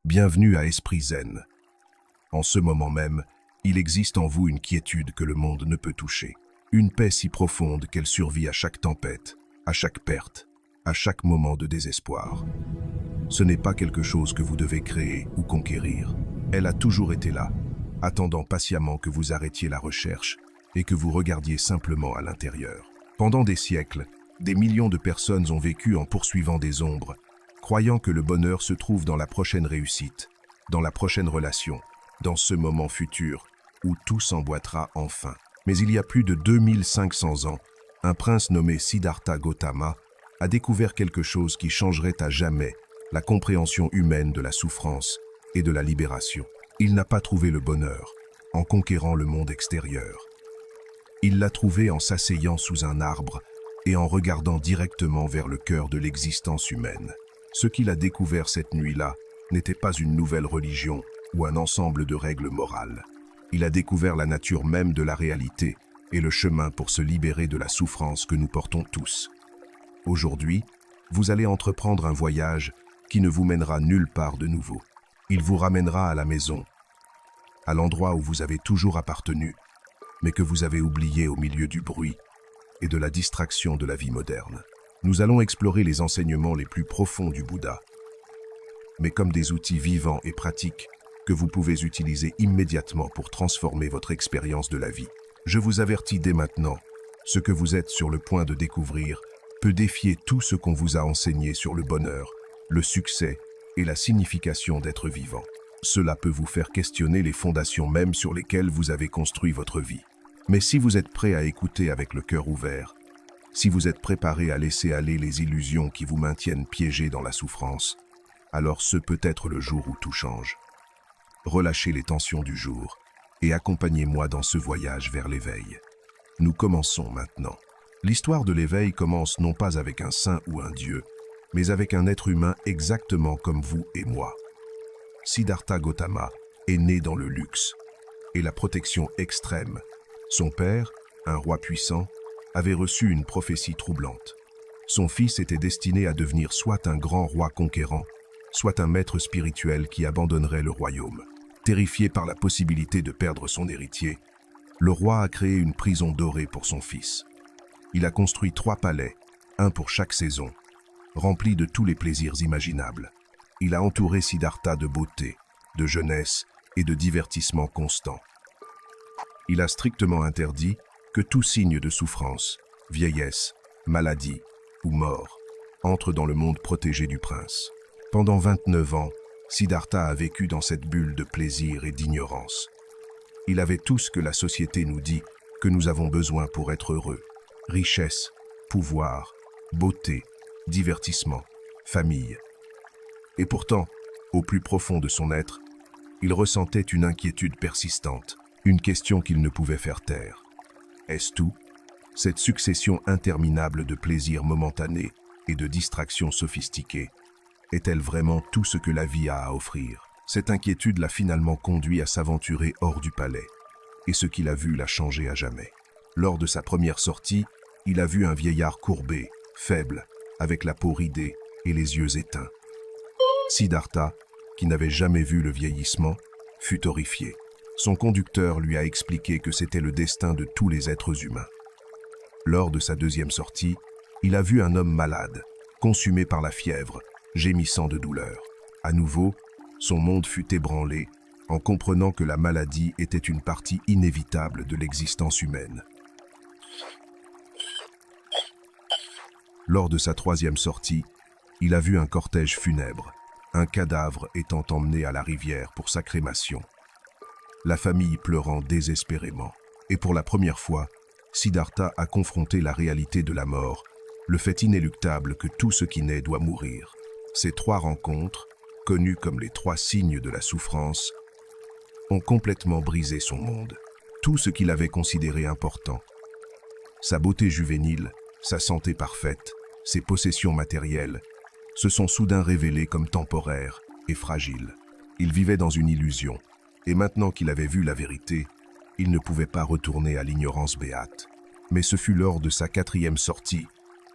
Bienvenue à Esprit Zen. En ce moment même, il existe en vous une quiétude que le monde ne peut toucher. Une paix si profonde qu'elle survit à chaque tempête, à chaque perte, à chaque moment de désespoir. Ce n'est pas quelque chose que vous devez créer ou conquérir. Elle a toujours été là, attendant patiemment que vous arrêtiez la recherche et que vous regardiez simplement à l'intérieur. Pendant des siècles, des millions de personnes ont vécu en poursuivant des ombres, croyant que le bonheur se trouve dans la prochaine réussite, dans la prochaine relation, dans ce moment futur où tout s'emboîtera enfin. Mais il y a plus de 2500 ans, un prince nommé Siddhartha Gautama a découvert quelque chose qui changerait à jamais la compréhension humaine de la souffrance et de la libération. Il n'a pas trouvé le bonheur en conquérant le monde extérieur. Il l'a trouvé en s'asseyant sous un arbre et en regardant directement vers le cœur de l'existence humaine. Ce qu'il a découvert cette nuit-là n'était pas une nouvelle religion ou un ensemble de règles morales. Il a découvert la nature même de la réalité et le chemin pour se libérer de la souffrance que nous portons tous. Aujourd'hui, vous allez entreprendre un voyage qui ne vous mènera nulle part de nouveau. Il vous ramènera à la maison, à l'endroit où vous avez toujours appartenu, mais que vous avez oublié au milieu du bruit et de la distraction de la vie moderne. Nous allons explorer les enseignements les plus profonds du Bouddha, mais comme des outils vivants et pratiques que vous pouvez utiliser immédiatement pour transformer votre expérience de la vie. Je vous avertis dès maintenant, ce que vous êtes sur le point de découvrir peut défier tout ce qu'on vous a enseigné sur le bonheur, le succès et la signification d'être vivant. Cela peut vous faire questionner les fondations mêmes sur lesquelles vous avez construit votre vie. Mais si vous êtes prêt à écouter avec le cœur ouvert, si vous êtes préparé à laisser aller les illusions qui vous maintiennent piégé dans la souffrance, alors ce peut être le jour où tout change. Relâchez les tensions du jour et accompagnez-moi dans ce voyage vers l'éveil. Nous commençons maintenant. L'histoire de l'éveil commence non pas avec un saint ou un dieu, mais avec un être humain exactement comme vous et moi. Siddhartha Gautama est né dans le luxe et la protection extrême. Son père, un roi puissant, avait reçu une prophétie troublante. Son fils était destiné à devenir soit un grand roi conquérant, soit un maître spirituel qui abandonnerait le royaume. Terrifié par la possibilité de perdre son héritier, le roi a créé une prison dorée pour son fils. Il a construit 3 palais, un pour chaque saison, remplis de tous les plaisirs imaginables. Il a entouré Siddhartha de beauté, de jeunesse et de divertissement constant. Il a strictement interdit que tout signe de souffrance, vieillesse, maladie ou mort entre dans le monde protégé du prince. Pendant 29 ans, Siddhartha a vécu dans cette bulle de plaisir et d'ignorance. Il avait tout ce que la société nous dit que nous avons besoin pour être heureux. Richesse, pouvoir, beauté, divertissement, famille. Et pourtant, au plus profond de son être, il ressentait une inquiétude persistante, une question qu'il ne pouvait faire taire. Est-ce tout? Cette succession interminable de plaisirs momentanés et de distractions sophistiquées est-elle vraiment tout ce que la vie a à offrir? Cette inquiétude l'a finalement conduit à s'aventurer hors du palais, et ce qu'il a vu l'a changé à jamais. Lors de sa première sortie, il a vu un vieillard courbé, faible, avec la peau ridée et les yeux éteints. Siddhartha, qui n'avait jamais vu le vieillissement, fut horrifié. Son conducteur lui a expliqué que c'était le destin de tous les êtres humains. Lors de sa deuxième sortie, il a vu un homme malade, consumé par la fièvre, gémissant de douleur. À nouveau, son monde fut ébranlé en comprenant que la maladie était une partie inévitable de l'existence humaine. Lors de sa troisième sortie, il a vu un cortège funèbre, un cadavre étant emmené à la rivière pour sa crémation. La famille pleurant désespérément. Et pour la première fois, Siddhartha a confronté la réalité de la mort, le fait inéluctable que tout ce qui naît doit mourir. Ces 3 rencontres, connues comme les 3 signes de la souffrance, ont complètement brisé son monde. Tout ce qu'il avait considéré important, sa beauté juvénile, sa santé parfaite, ses possessions matérielles, se sont soudain révélées comme temporaires et fragiles. Il vivait dans une illusion, et maintenant qu'il avait vu la vérité, il ne pouvait pas retourner à l'ignorance béate. Mais ce fut lors de sa 4e sortie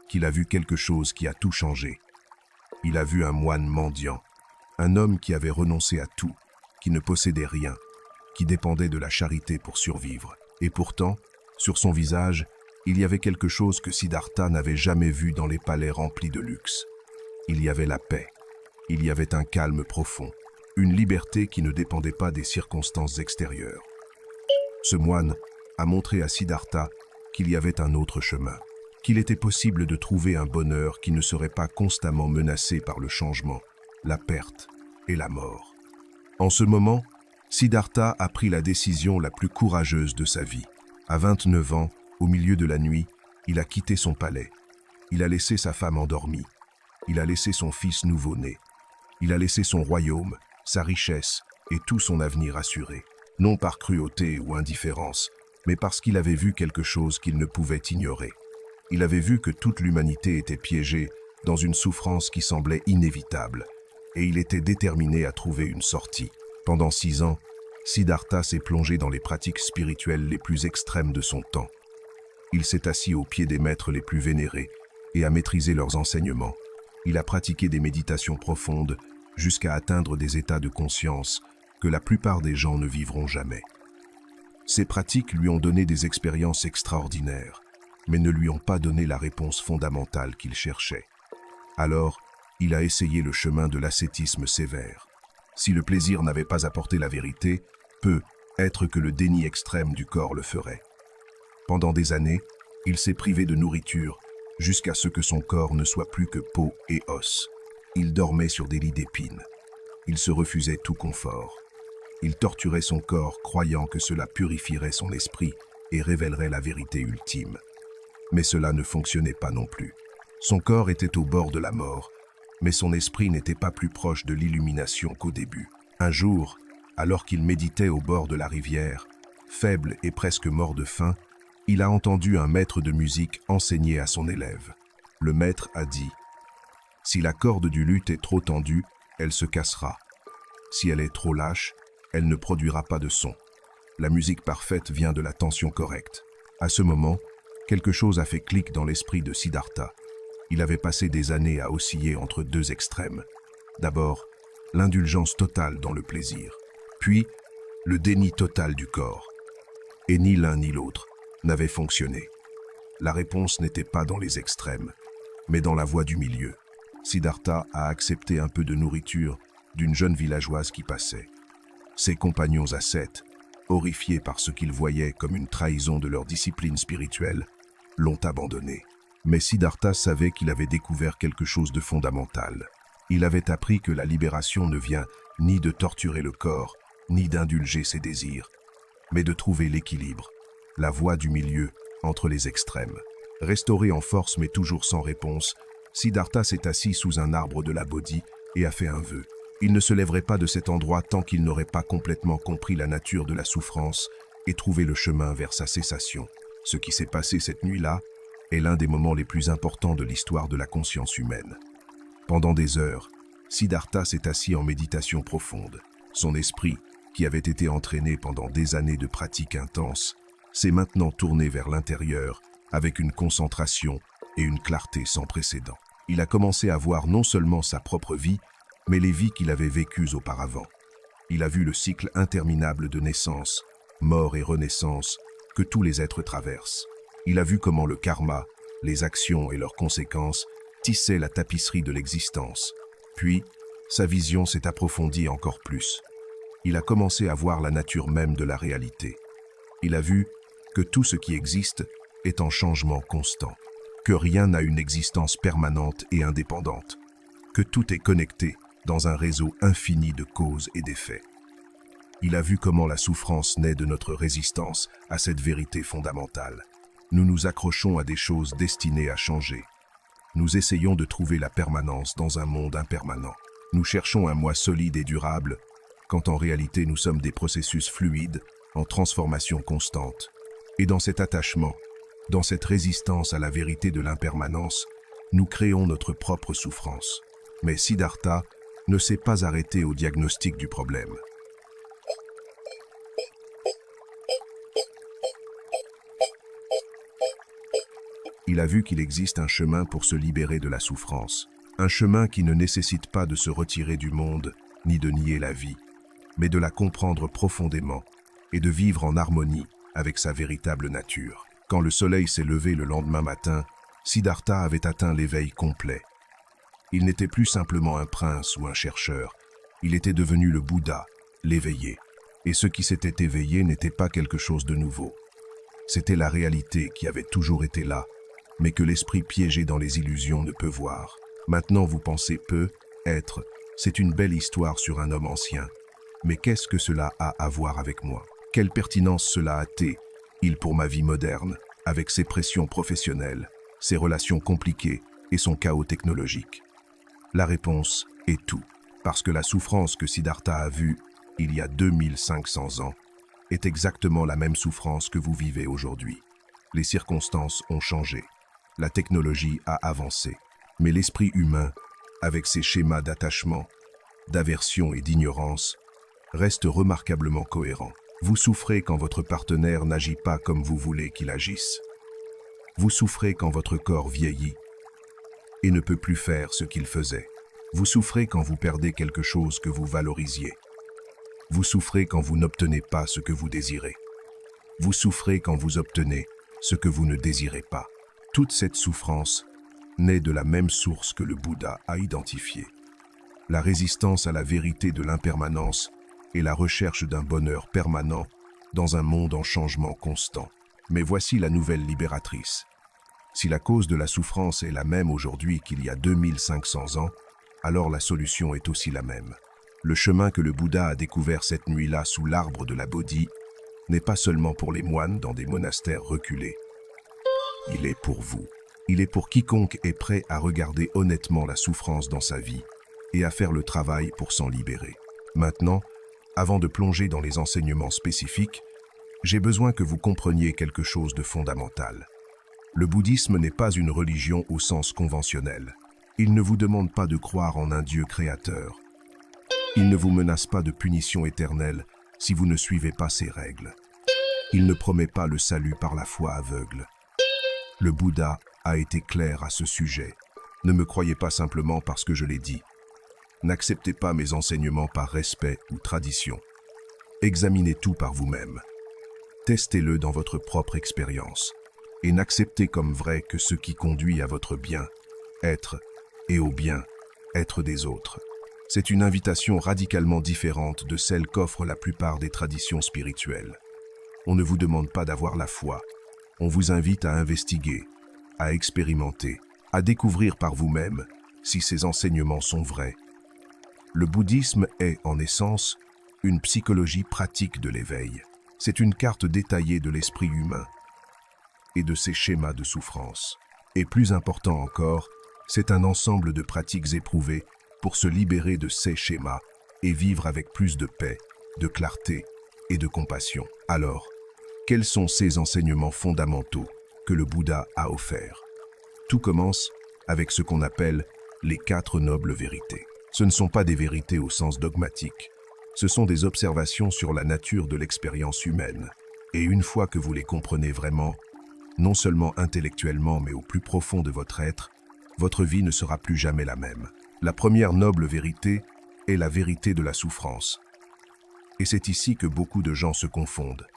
qu'il a vu quelque chose qui a tout changé. Il a vu un moine mendiant, Un homme qui avait renoncé à tout, qui ne possédait rien, qui dépendait de la charité pour survivre. Et pourtant, sur son visage, il y avait quelque chose que Siddhartha n'avait jamais vu dans les palais remplis de luxe. Il y avait la paix, il y avait un calme profond, une liberté qui ne dépendait pas des circonstances extérieures. Ce moine a montré à Siddhartha qu'il y avait un autre chemin, qu'il était possible de trouver un bonheur qui ne serait pas constamment menacé par le changement, la perte et la mort. En ce moment, Siddhartha a pris la décision la plus courageuse de sa vie. À 29 ans, au milieu de la nuit, il a quitté son palais. Il a laissé sa femme endormie. Il a laissé son fils nouveau-né. Il a laissé son royaume, sa richesse et tout son avenir assuré. Non par cruauté ou indifférence, mais parce qu'il avait vu quelque chose qu'il ne pouvait ignorer. Il avait vu que toute l'humanité était piégée dans une souffrance qui semblait inévitable, et il était déterminé à trouver une sortie. Pendant 6 ans, Siddhartha s'est plongé dans les pratiques spirituelles les plus extrêmes de son temps. Il s'est assis aux pieds des maîtres les plus vénérés et a maîtrisé leurs enseignements. Il a pratiqué des méditations profondes jusqu'à atteindre des états de conscience que la plupart des gens ne vivront jamais. Ces pratiques lui ont donné des expériences extraordinaires, mais ne lui ont pas donné la réponse fondamentale qu'il cherchait. Alors, il a essayé le chemin de l'ascétisme sévère. Si le plaisir n'avait pas apporté la vérité, peut-être que le déni extrême du corps le ferait. Pendant des années, il s'est privé de nourriture jusqu'à ce que son corps ne soit plus que peau et os. Il dormait sur des lits d'épines. Il se refusait tout confort. Il torturait son corps croyant que cela purifierait son esprit et révélerait la vérité ultime. Mais cela ne fonctionnait pas non plus. Son corps était au bord de la mort, mais son esprit n'était pas plus proche de l'illumination qu'au début. Un jour, alors qu'il méditait au bord de la rivière, faible et presque mort de faim, il a entendu un maître de musique enseigner à son élève. Le maître a dit « Si la corde du luth est trop tendue, elle se cassera. Si elle est trop lâche, elle ne produira pas de son. La musique parfaite vient de la tension correcte. » À ce moment, quelque chose a fait clic dans l'esprit de Siddhartha. Il avait passé des années à osciller entre deux extrêmes. D'abord, l'indulgence totale dans le plaisir, puis le déni total du corps. Et ni l'un ni l'autre n'avait fonctionné. La réponse n'était pas dans les extrêmes, mais dans la voie du milieu. Siddhartha a accepté un peu de nourriture d'une jeune villageoise qui passait. Ses compagnons ascètes, horrifiés par ce qu'ils voyaient comme une trahison de leur discipline spirituelle, l'ont abandonné. Mais Siddhartha savait qu'il avait découvert quelque chose de fondamental. Il avait appris que la libération ne vient ni de torturer le corps, ni d'indulger ses désirs, mais de trouver l'équilibre, la voie du milieu entre les extrêmes. Restauré en force mais toujours sans réponse, Siddhartha s'est assis sous un arbre de la Bodhi et a fait un vœu. Il ne se lèverait pas de cet endroit tant qu'il n'aurait pas complètement compris la nature de la souffrance et trouvé le chemin vers sa cessation. Ce qui s'est passé cette nuit-là est l'un des moments les plus importants de l'histoire de la conscience humaine. Pendant des heures, Siddhartha s'est assis en méditation profonde. Son esprit, qui avait été entraîné pendant des années de pratique intense, s'est maintenant tourné vers l'intérieur avec une concentration et une clarté sans précédent. Il a commencé à voir non seulement sa propre vie, mais les vies qu'il avait vécues auparavant. Il a vu le cycle interminable de naissance, mort et renaissance que tous les êtres traversent. Il a vu comment le karma, les actions et leurs conséquences tissaient la tapisserie de l'existence. Puis, sa vision s'est approfondie encore plus. Il a commencé à voir la nature même de la réalité. Il a vu que tout ce qui existe est en changement constant, que rien n'a une existence permanente et indépendante, que tout est connecté dans un réseau infini de causes et d'effets. Il a vu comment la souffrance naît de notre résistance à cette vérité fondamentale. Nous nous accrochons à des choses destinées à changer. Nous essayons de trouver la permanence dans un monde impermanent. Nous cherchons un moi solide et durable, quand en réalité nous sommes des processus fluides, en transformation constante. Et dans cet attachement, dans cette résistance à la vérité de l'impermanence, nous créons notre propre souffrance. Mais Siddhartha ne s'est pas arrêté au diagnostic du problème. Il a vu qu'il existe un chemin pour se libérer de la souffrance. Un chemin qui ne nécessite pas de se retirer du monde, ni de nier la vie, mais de la comprendre profondément et de vivre en harmonie avec sa véritable nature. Quand le soleil s'est levé le lendemain matin, Siddhartha avait atteint l'éveil complet. Il n'était plus simplement un prince ou un chercheur, il était devenu le Bouddha, l'éveillé. Et ce qui s'était éveillé n'était pas quelque chose de nouveau. C'était la réalité qui avait toujours été là, mais que l'esprit piégé dans les illusions ne peut voir. Maintenant vous pensez peu, être, c'est une belle histoire sur un homme ancien. Mais qu'est-ce que cela a à voir avec moi? Quelle pertinence cela a-t-il pour ma vie moderne, avec ses pressions professionnelles, ses relations compliquées et son chaos technologique? La réponse est tout, parce que la souffrance que Siddhartha a vue il y a 2500 ans est exactement la même souffrance que vous vivez aujourd'hui. Les circonstances ont changé, la technologie a avancé, mais l'esprit humain, avec ses schémas d'attachement, d'aversion et d'ignorance, reste remarquablement cohérent. Vous souffrez quand votre partenaire n'agit pas comme vous voulez qu'il agisse. Vous souffrez quand votre corps vieillit et ne peut plus faire ce qu'il faisait. Vous souffrez quand vous perdez quelque chose que vous valorisiez. Vous souffrez quand vous n'obtenez pas ce que vous désirez. Vous souffrez quand vous obtenez ce que vous ne désirez pas. Toute cette souffrance naît de la même source que le Bouddha a identifiée. La résistance à la vérité de l'impermanence et la recherche d'un bonheur permanent dans un monde en changement constant. Mais voici la nouvelle libératrice. Si la cause de la souffrance est la même aujourd'hui qu'il y a 2500 ans, alors la solution est aussi la même. Le chemin que le Bouddha a découvert cette nuit-là sous l'arbre de la Bodhi n'est pas seulement pour les moines dans des monastères reculés. Il est pour vous. Il est pour quiconque est prêt à regarder honnêtement la souffrance dans sa vie et à faire le travail pour s'en libérer. Maintenant, avant de plonger dans les enseignements spécifiques, j'ai besoin que vous compreniez quelque chose de fondamental. Le bouddhisme n'est pas une religion au sens conventionnel. Il ne vous demande pas de croire en un Dieu créateur. Il ne vous menace pas de punition éternelle si vous ne suivez pas ses règles. Il ne promet pas le salut par la foi aveugle. Le Bouddha a été clair à ce sujet. Ne me croyez pas simplement parce que je l'ai dit. N'acceptez pas mes enseignements par respect ou tradition. Examinez tout par vous-même. Testez-le dans votre propre expérience. Et n'acceptez comme vrai que ce qui conduit à votre bien-être et au bien-être des autres. C'est une invitation radicalement différente de celle qu'offrent la plupart des traditions spirituelles. On ne vous demande pas d'avoir la foi. On vous invite à investiguer, à expérimenter, à découvrir par vous-même si ces enseignements sont vrais. Le bouddhisme est, en essence, une psychologie pratique de l'éveil. C'est une carte détaillée de l'esprit humain et de ses schémas de souffrance. Et plus important encore, c'est un ensemble de pratiques éprouvées pour se libérer de ces schémas et vivre avec plus de paix, de clarté et de compassion. Alors, quels sont ces enseignements fondamentaux que le Bouddha a offerts? Tout commence avec ce qu'on appelle les 4 nobles vérités. Ce ne sont pas des vérités au sens dogmatique. Ce sont des observations sur la nature de l'expérience humaine. Et une fois que vous les comprenez vraiment, non seulement intellectuellement mais au plus profond de votre être, votre vie ne sera plus jamais la même. La première noble vérité est la vérité de la souffrance. Et c'est ici que beaucoup de gens se confondent.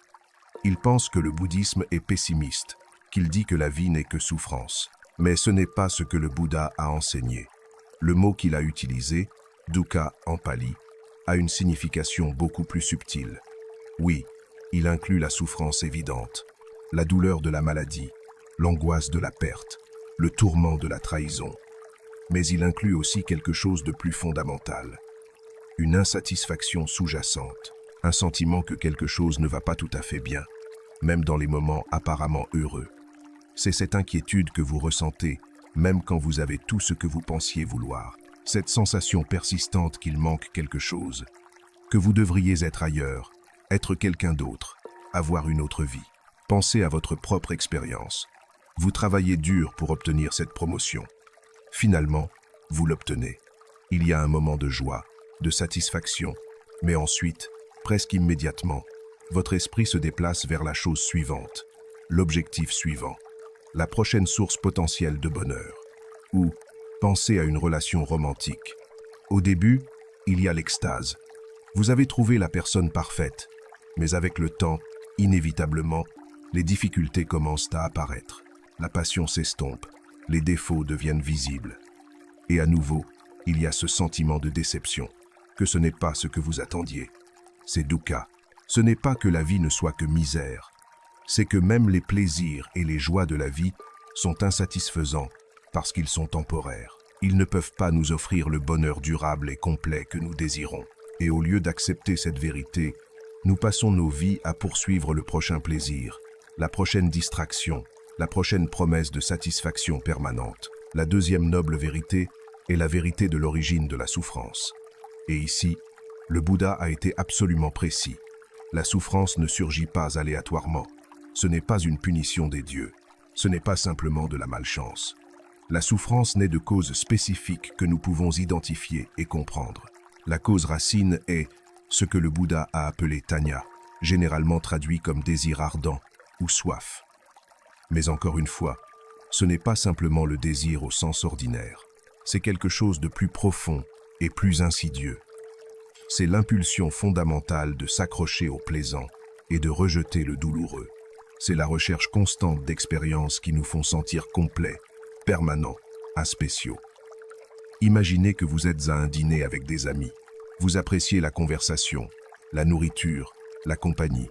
Ils pensent que le bouddhisme est pessimiste, qu'il dit que la vie n'est que souffrance. Mais ce n'est pas ce que le Bouddha a enseigné. Le mot qu'il a utilisé, dukkha en pali, a une signification beaucoup plus subtile. Oui, il inclut la souffrance évidente, la douleur de la maladie, l'angoisse de la perte, le tourment de la trahison. Mais il inclut aussi quelque chose de plus fondamental. Une insatisfaction sous-jacente, un sentiment que quelque chose ne va pas tout à fait bien, même dans les moments apparemment heureux. C'est cette inquiétude que vous ressentez, même quand vous avez tout ce que vous pensiez vouloir. Cette sensation persistante qu'il manque quelque chose, que vous devriez être ailleurs, être quelqu'un d'autre, avoir une autre vie. Pensez à votre propre expérience. Vous travaillez dur pour obtenir cette promotion. Finalement, vous l'obtenez. Il y a un moment de joie, de satisfaction, mais ensuite, presque immédiatement, votre esprit se déplace vers la chose suivante, l'objectif suivant, la prochaine source potentielle de bonheur. Ou, pensez à une relation romantique. Au début, il y a l'extase. Vous avez trouvé la personne parfaite, mais avec le temps, inévitablement, les difficultés commencent à apparaître. La passion s'estompe, les défauts deviennent visibles. Et à nouveau, il y a ce sentiment de déception, que ce n'est pas ce que vous attendiez. C'est dukkha. Ce n'est pas que la vie ne soit que misère, c'est que même les plaisirs et les joies de la vie sont insatisfaisants parce qu'ils sont temporaires. Ils ne peuvent pas nous offrir le bonheur durable et complet que nous désirons. Et au lieu d'accepter cette vérité, nous passons nos vies à poursuivre le prochain plaisir, la prochaine distraction, la prochaine promesse de satisfaction permanente. La deuxième noble vérité est la vérité de l'origine de la souffrance. Et ici, le Bouddha a été absolument précis. La souffrance ne surgit pas aléatoirement. Ce n'est pas une punition des dieux. Ce n'est pas simplement de la malchance. La souffrance naît de causes spécifiques que nous pouvons identifier et comprendre. La cause racine est ce que le Bouddha a appelé tanya, généralement traduit comme désir ardent ou soif. Mais encore une fois, ce n'est pas simplement le désir au sens ordinaire. C'est quelque chose de plus profond et plus insidieux. C'est l'impulsion fondamentale de s'accrocher au plaisant et de rejeter le douloureux. C'est la recherche constante d'expériences qui nous font sentir complets, permanents, aspéciaux. Imaginez que vous êtes à un dîner avec des amis. Vous appréciez la conversation, la nourriture, la compagnie.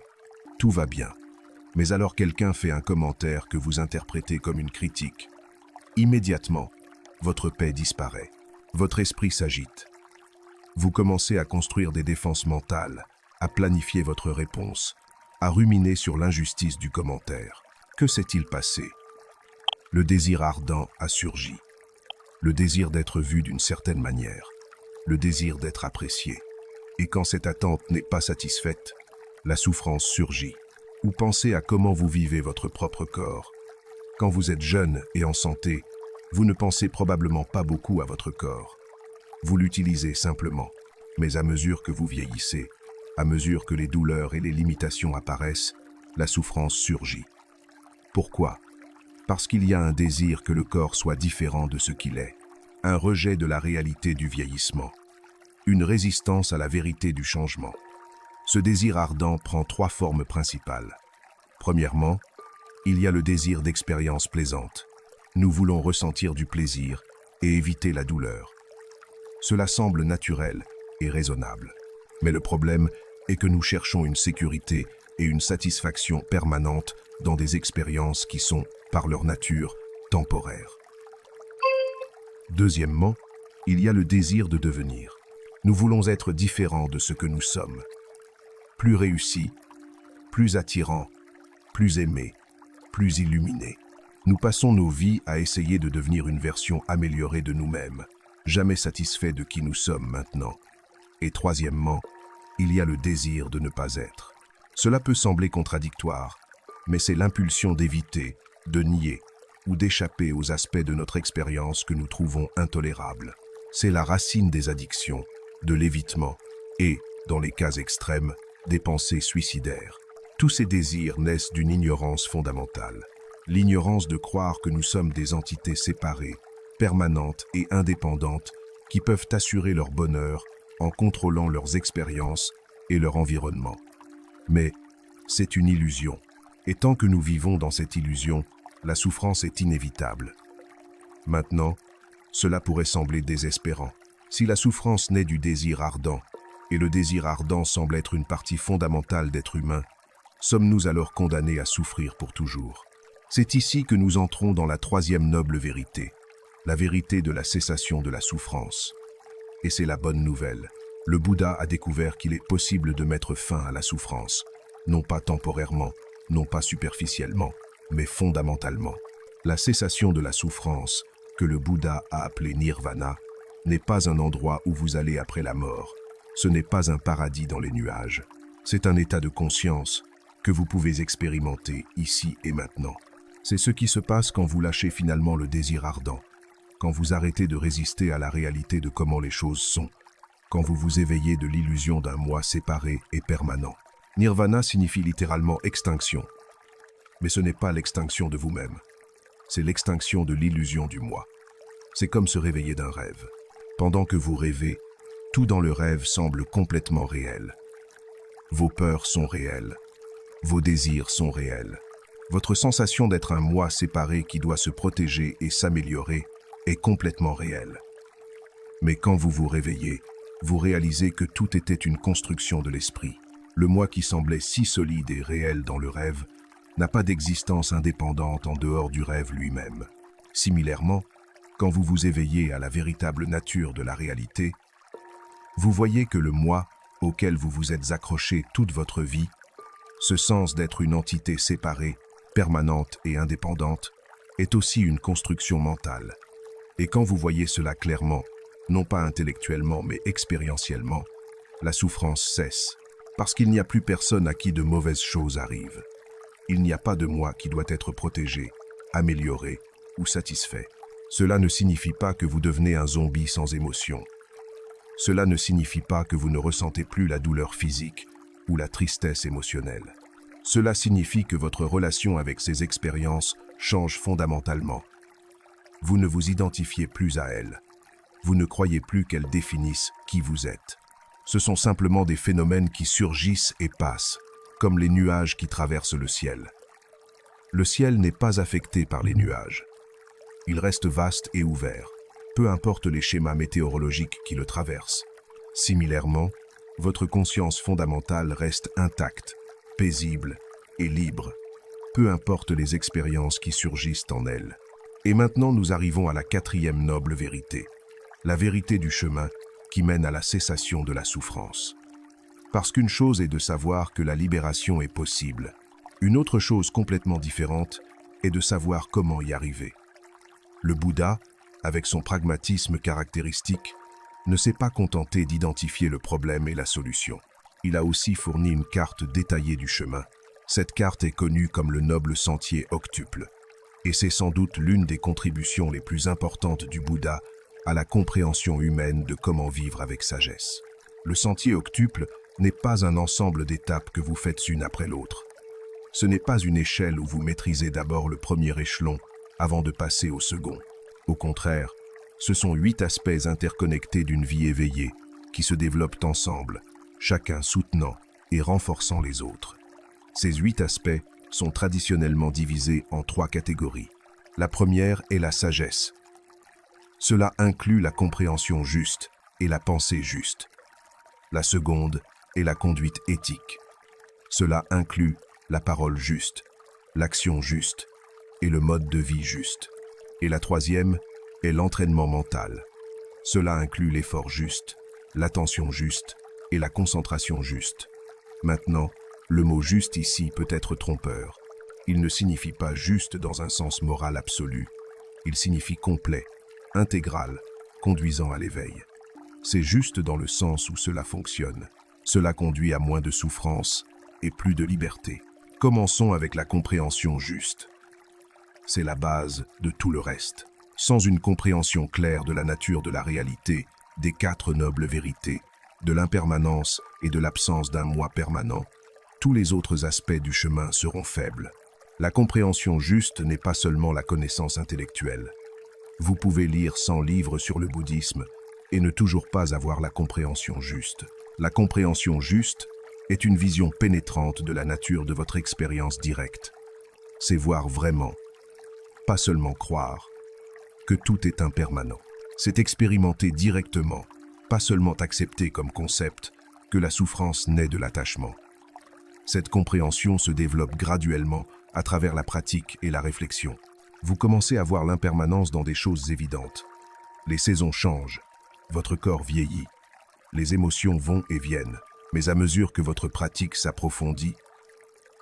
Tout va bien. Mais alors quelqu'un fait un commentaire que vous interprétez comme une critique. Immédiatement, votre paix disparaît. Votre esprit s'agite. Vous commencez à construire des défenses mentales, à planifier votre réponse, à ruminer sur l'injustice du commentaire. Que s'est-il passé? Le désir ardent a surgi. Le désir d'être vu d'une certaine manière. Le désir d'être apprécié. Et quand cette attente n'est pas satisfaite, la souffrance surgit. Ou pensez à comment vous vivez votre propre corps. Quand vous êtes jeune et en santé, vous ne pensez probablement pas beaucoup à votre corps. Vous l'utilisez simplement. Mais à mesure que vous vieillissez, à mesure que les douleurs et les limitations apparaissent, la souffrance surgit. Pourquoi? Parce qu'il y a un désir que le corps soit différent de ce qu'il est. Un rejet de la réalité du vieillissement. Une résistance à la vérité du changement. Ce désir ardent prend 3 formes principales. Premièrement, il y a le désir d'expérience plaisante. Nous voulons ressentir du plaisir et éviter la douleur. Cela semble naturel et raisonnable. Mais le problème est que nous cherchons une sécurité et une satisfaction permanente dans des expériences qui sont, par leur nature, temporaires. Deuxièmement, il y a le désir de devenir. Nous voulons être différents de ce que nous sommes. Plus réussis, plus attirants, plus aimés, plus illuminés. Nous passons nos vies à essayer de devenir une version améliorée de nous-mêmes, jamais satisfaits de qui nous sommes maintenant. Et troisièmement, il y a le désir de ne pas être. Cela peut sembler contradictoire, mais c'est l'impulsion d'éviter, de nier ou d'échapper aux aspects de notre expérience que nous trouvons intolérables. C'est la racine des addictions, de l'évitement et, dans les cas extrêmes, des pensées suicidaires. Tous ces désirs naissent d'une ignorance fondamentale. L'ignorance de croire que nous sommes des entités séparées, permanentes et indépendantes qui peuvent assurer leur bonheur en contrôlant leurs expériences et leur environnement. Mais c'est une illusion. Et tant que nous vivons dans cette illusion, la souffrance est inévitable. Maintenant, cela pourrait sembler désespérant. Si la souffrance naît du désir ardent, et le désir ardent semble être une partie fondamentale d'être humain, sommes-nous alors condamnés à souffrir pour toujours? C'est ici que nous entrons dans la troisième noble vérité, la vérité de la cessation de la souffrance. Et c'est la bonne nouvelle. Le Bouddha a découvert qu'il est possible de mettre fin à la souffrance, non pas temporairement, non pas superficiellement, mais fondamentalement. La cessation de la souffrance, que le Bouddha a appelée nirvana, n'est pas un endroit où vous allez après la mort. Ce n'est pas un paradis dans les nuages. C'est un état de conscience que vous pouvez expérimenter ici et maintenant. C'est ce qui se passe quand vous lâchez finalement le désir ardent, quand vous arrêtez de résister à la réalité de comment les choses sont, quand vous vous éveillez de l'illusion d'un moi séparé et permanent. Nirvana signifie littéralement extinction. Mais ce n'est pas l'extinction de vous-même. C'est l'extinction de l'illusion du moi. C'est comme se réveiller d'un rêve. Pendant que vous rêvez, Tout dans le rêve semble complètement réel. Vos peurs sont réelles. Vos désirs sont réels. Votre sensation d'être un moi séparé qui doit se protéger et s'améliorer est complètement réelle. Mais quand vous vous réveillez, vous réalisez que tout était une construction de l'esprit. Le moi qui semblait si solide et réel dans le rêve n'a pas d'existence indépendante en dehors du rêve lui-même. Similairement, quand vous vous éveillez à la véritable nature de la réalité, vous voyez que le moi auquel vous vous êtes accroché toute votre vie, ce sens d'être une entité séparée, permanente et indépendante, est aussi une construction mentale. Et quand vous voyez cela clairement, non pas intellectuellement mais expérientiellement, la souffrance cesse, parce qu'il n'y a plus personne à qui de mauvaises choses arrivent. Il n'y a pas de moi qui doit être protégé, amélioré ou satisfait. Cela ne signifie pas que vous devenez un zombie sans émotion. Cela ne signifie pas que vous ne ressentez plus la douleur physique ou la tristesse émotionnelle. Cela signifie que votre relation avec ces expériences change fondamentalement. Vous ne vous identifiez plus à elles. Vous ne croyez plus qu'elles définissent qui vous êtes. Ce sont simplement des phénomènes qui surgissent et passent, comme les nuages qui traversent le ciel. Le ciel n'est pas affecté par les nuages. Il reste vaste et ouvert, peu importe les schémas météorologiques qui le traversent. Similairement, votre conscience fondamentale reste intacte, paisible et libre, peu importe les expériences qui surgissent en elle. Et maintenant nous arrivons à la quatrième noble vérité, la vérité du chemin qui mène à la cessation de la souffrance. Parce qu'une chose est de savoir que la libération est possible, une autre chose complètement différente est de savoir comment y arriver. Le Bouddha, avec son pragmatisme caractéristique, ne s'est pas contenté d'identifier le problème et la solution. Il a aussi fourni une carte détaillée du chemin. Cette carte est connue comme le noble sentier octuple. Et c'est sans doute l'une des contributions les plus importantes du Bouddha à la compréhension humaine de comment vivre avec sagesse. Le sentier octuple n'est pas un ensemble d'étapes que vous faites une après l'autre. Ce n'est pas une échelle où vous maîtrisez d'abord le premier échelon avant de passer au second. Au contraire, ce sont 8 aspects interconnectés d'une vie éveillée qui se développent ensemble, chacun soutenant et renforçant les autres. Ces 8 aspects sont traditionnellement divisés en 3 catégories. La première est la sagesse. Cela inclut la compréhension juste et la pensée juste. La seconde est la conduite éthique. Cela inclut la parole juste, l'action juste et le mode de vie juste. Et la troisième est l'entraînement mental. Cela inclut l'effort juste, l'attention juste et la concentration juste. Maintenant, le mot « juste » ici peut être trompeur. Il ne signifie pas juste dans un sens moral absolu. Il signifie complet, intégral, conduisant à l'éveil. C'est juste dans le sens où cela fonctionne. Cela conduit à moins de souffrance et plus de liberté. Commençons avec la compréhension juste. C'est la base de tout le reste. Sans une compréhension claire de la nature de la réalité, des 4 nobles vérités, de l'impermanence et de l'absence d'un moi permanent, tous les autres aspects du chemin seront faibles. La compréhension juste n'est pas seulement la connaissance intellectuelle. Vous pouvez lire 100 livres sur le bouddhisme et ne toujours pas avoir la compréhension juste. La compréhension juste est une vision pénétrante de la nature de votre expérience directe. C'est voir vraiment, pas seulement croire, que tout est impermanent. C'est expérimenter directement, pas seulement accepter comme concept, que la souffrance naît de l'attachement. Cette compréhension se développe graduellement à travers la pratique et la réflexion. Vous commencez à voir l'impermanence dans des choses évidentes. Les saisons changent, votre corps vieillit, les émotions vont et viennent, mais à mesure que votre pratique s'approfondit,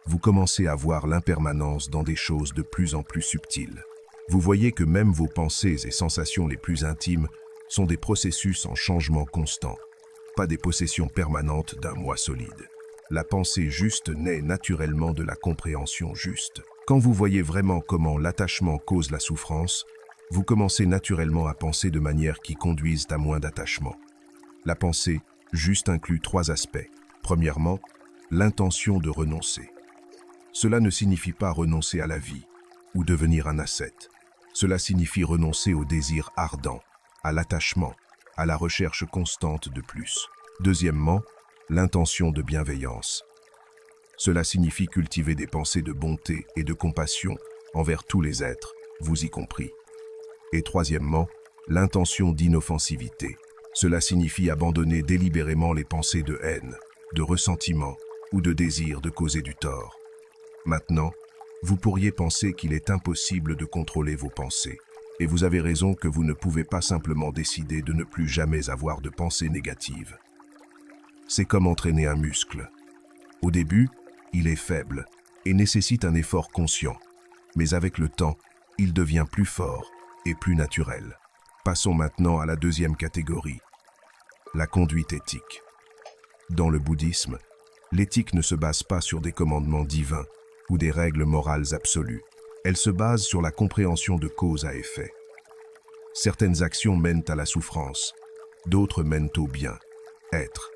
vous commencez à voir l'impermanence dans des choses de plus en plus subtiles. Vous voyez que même vos pensées et sensations les plus intimes sont des processus en changement constant, pas des possessions permanentes d'un moi solide. La pensée juste naît naturellement de la compréhension juste. Quand vous voyez vraiment comment l'attachement cause la souffrance, vous commencez naturellement à penser de manière qui conduise à moins d'attachement. La pensée juste inclut 3 aspects. Premièrement, l'intention de renoncer. Cela ne signifie pas renoncer à la vie ou devenir un ascète. Cela signifie renoncer au désir ardent, à l'attachement, à la recherche constante de plus. Deuxièmement, l'intention de bienveillance. Cela signifie cultiver des pensées de bonté et de compassion envers tous les êtres, vous y compris. Et troisièmement, l'intention d'inoffensivité. Cela signifie abandonner délibérément les pensées de haine, de ressentiment ou de désir de causer du tort. Maintenant, vous pourriez penser qu'il est impossible de contrôler vos pensées. Et vous avez raison que vous ne pouvez pas simplement décider de ne plus jamais avoir de pensées négatives. C'est comme entraîner un muscle. Au début, il est faible et nécessite un effort conscient. Mais avec le temps, il devient plus fort et plus naturel. Passons maintenant à la deuxième catégorie, la conduite éthique. Dans le bouddhisme, l'éthique ne se base pas sur des commandements divins ou des règles morales absolues. Elle se base sur la compréhension de cause à effet. Certaines actions mènent à la souffrance, d'autres mènent au bien, être.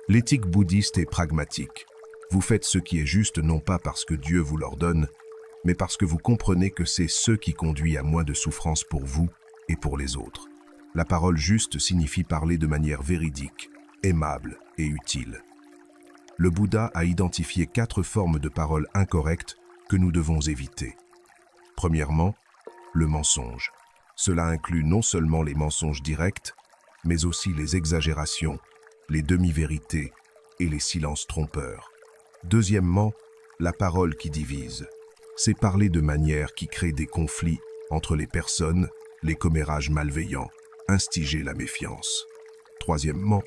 L'éthique bouddhiste est pragmatique. Vous faites ce qui est juste non pas parce que Dieu vous l'ordonne, mais parce que vous comprenez que c'est ce qui conduit à moins de souffrance pour vous et pour les autres. La parole juste signifie parler de manière véridique, aimable et utile. Le Bouddha a identifié 4 formes de paroles incorrectes que nous devons éviter. Premièrement, le mensonge. Cela inclut non seulement les mensonges directs, mais aussi les exagérations, les demi-vérités et les silences trompeurs. Deuxièmement, la parole qui divise. C'est parler de manière qui crée des conflits entre les personnes, les commérages malveillants, instiger la méfiance. Troisièmement,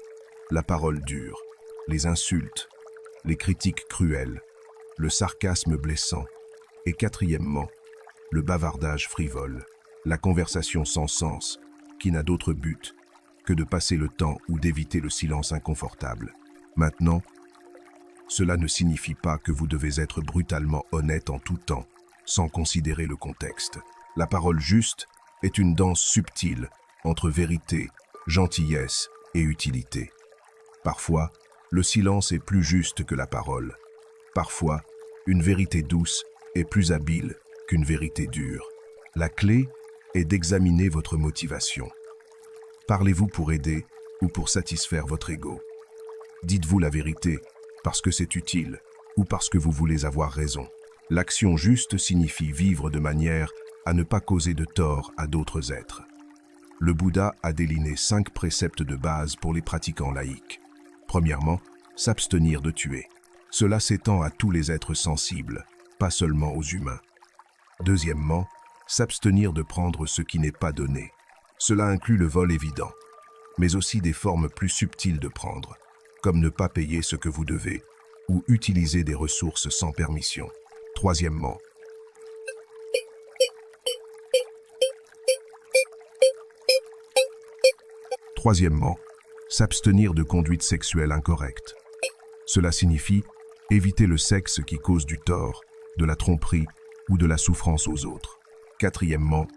la parole dure, les insultes, les critiques cruelles, le sarcasme blessant. Et quatrièmement, le bavardage frivole, la conversation sans sens, qui n'a d'autre but que de passer le temps ou d'éviter le silence inconfortable. Maintenant, cela ne signifie pas que vous devez être brutalement honnête en tout temps, sans considérer le contexte. La parole juste est une danse subtile entre vérité, gentillesse et utilité. Parfois, le silence est plus juste que la parole. Parfois, une vérité douce est plus habile qu'une vérité dure. La clé est d'examiner votre motivation. Parlez-vous pour aider ou pour satisfaire votre ego? Dites-vous la vérité parce que c'est utile ou parce que vous voulez avoir raison? L'action juste signifie vivre de manière à ne pas causer de tort à d'autres êtres. Le Bouddha a déliné 5 préceptes de base pour les pratiquants laïcs. Premièrement, s'abstenir de tuer. Cela s'étend à tous les êtres sensibles, pas seulement aux humains. Deuxièmement, s'abstenir de prendre ce qui n'est pas donné. Cela inclut le vol évident, mais aussi des formes plus subtiles de prendre, comme ne pas payer ce que vous devez ou utiliser des ressources sans permission. Troisièmement, s'abstenir de conduite sexuelle incorrecte. Cela signifie éviter le sexe qui cause du tort, de la tromperie ou de la souffrance aux autres. Quatrièmement,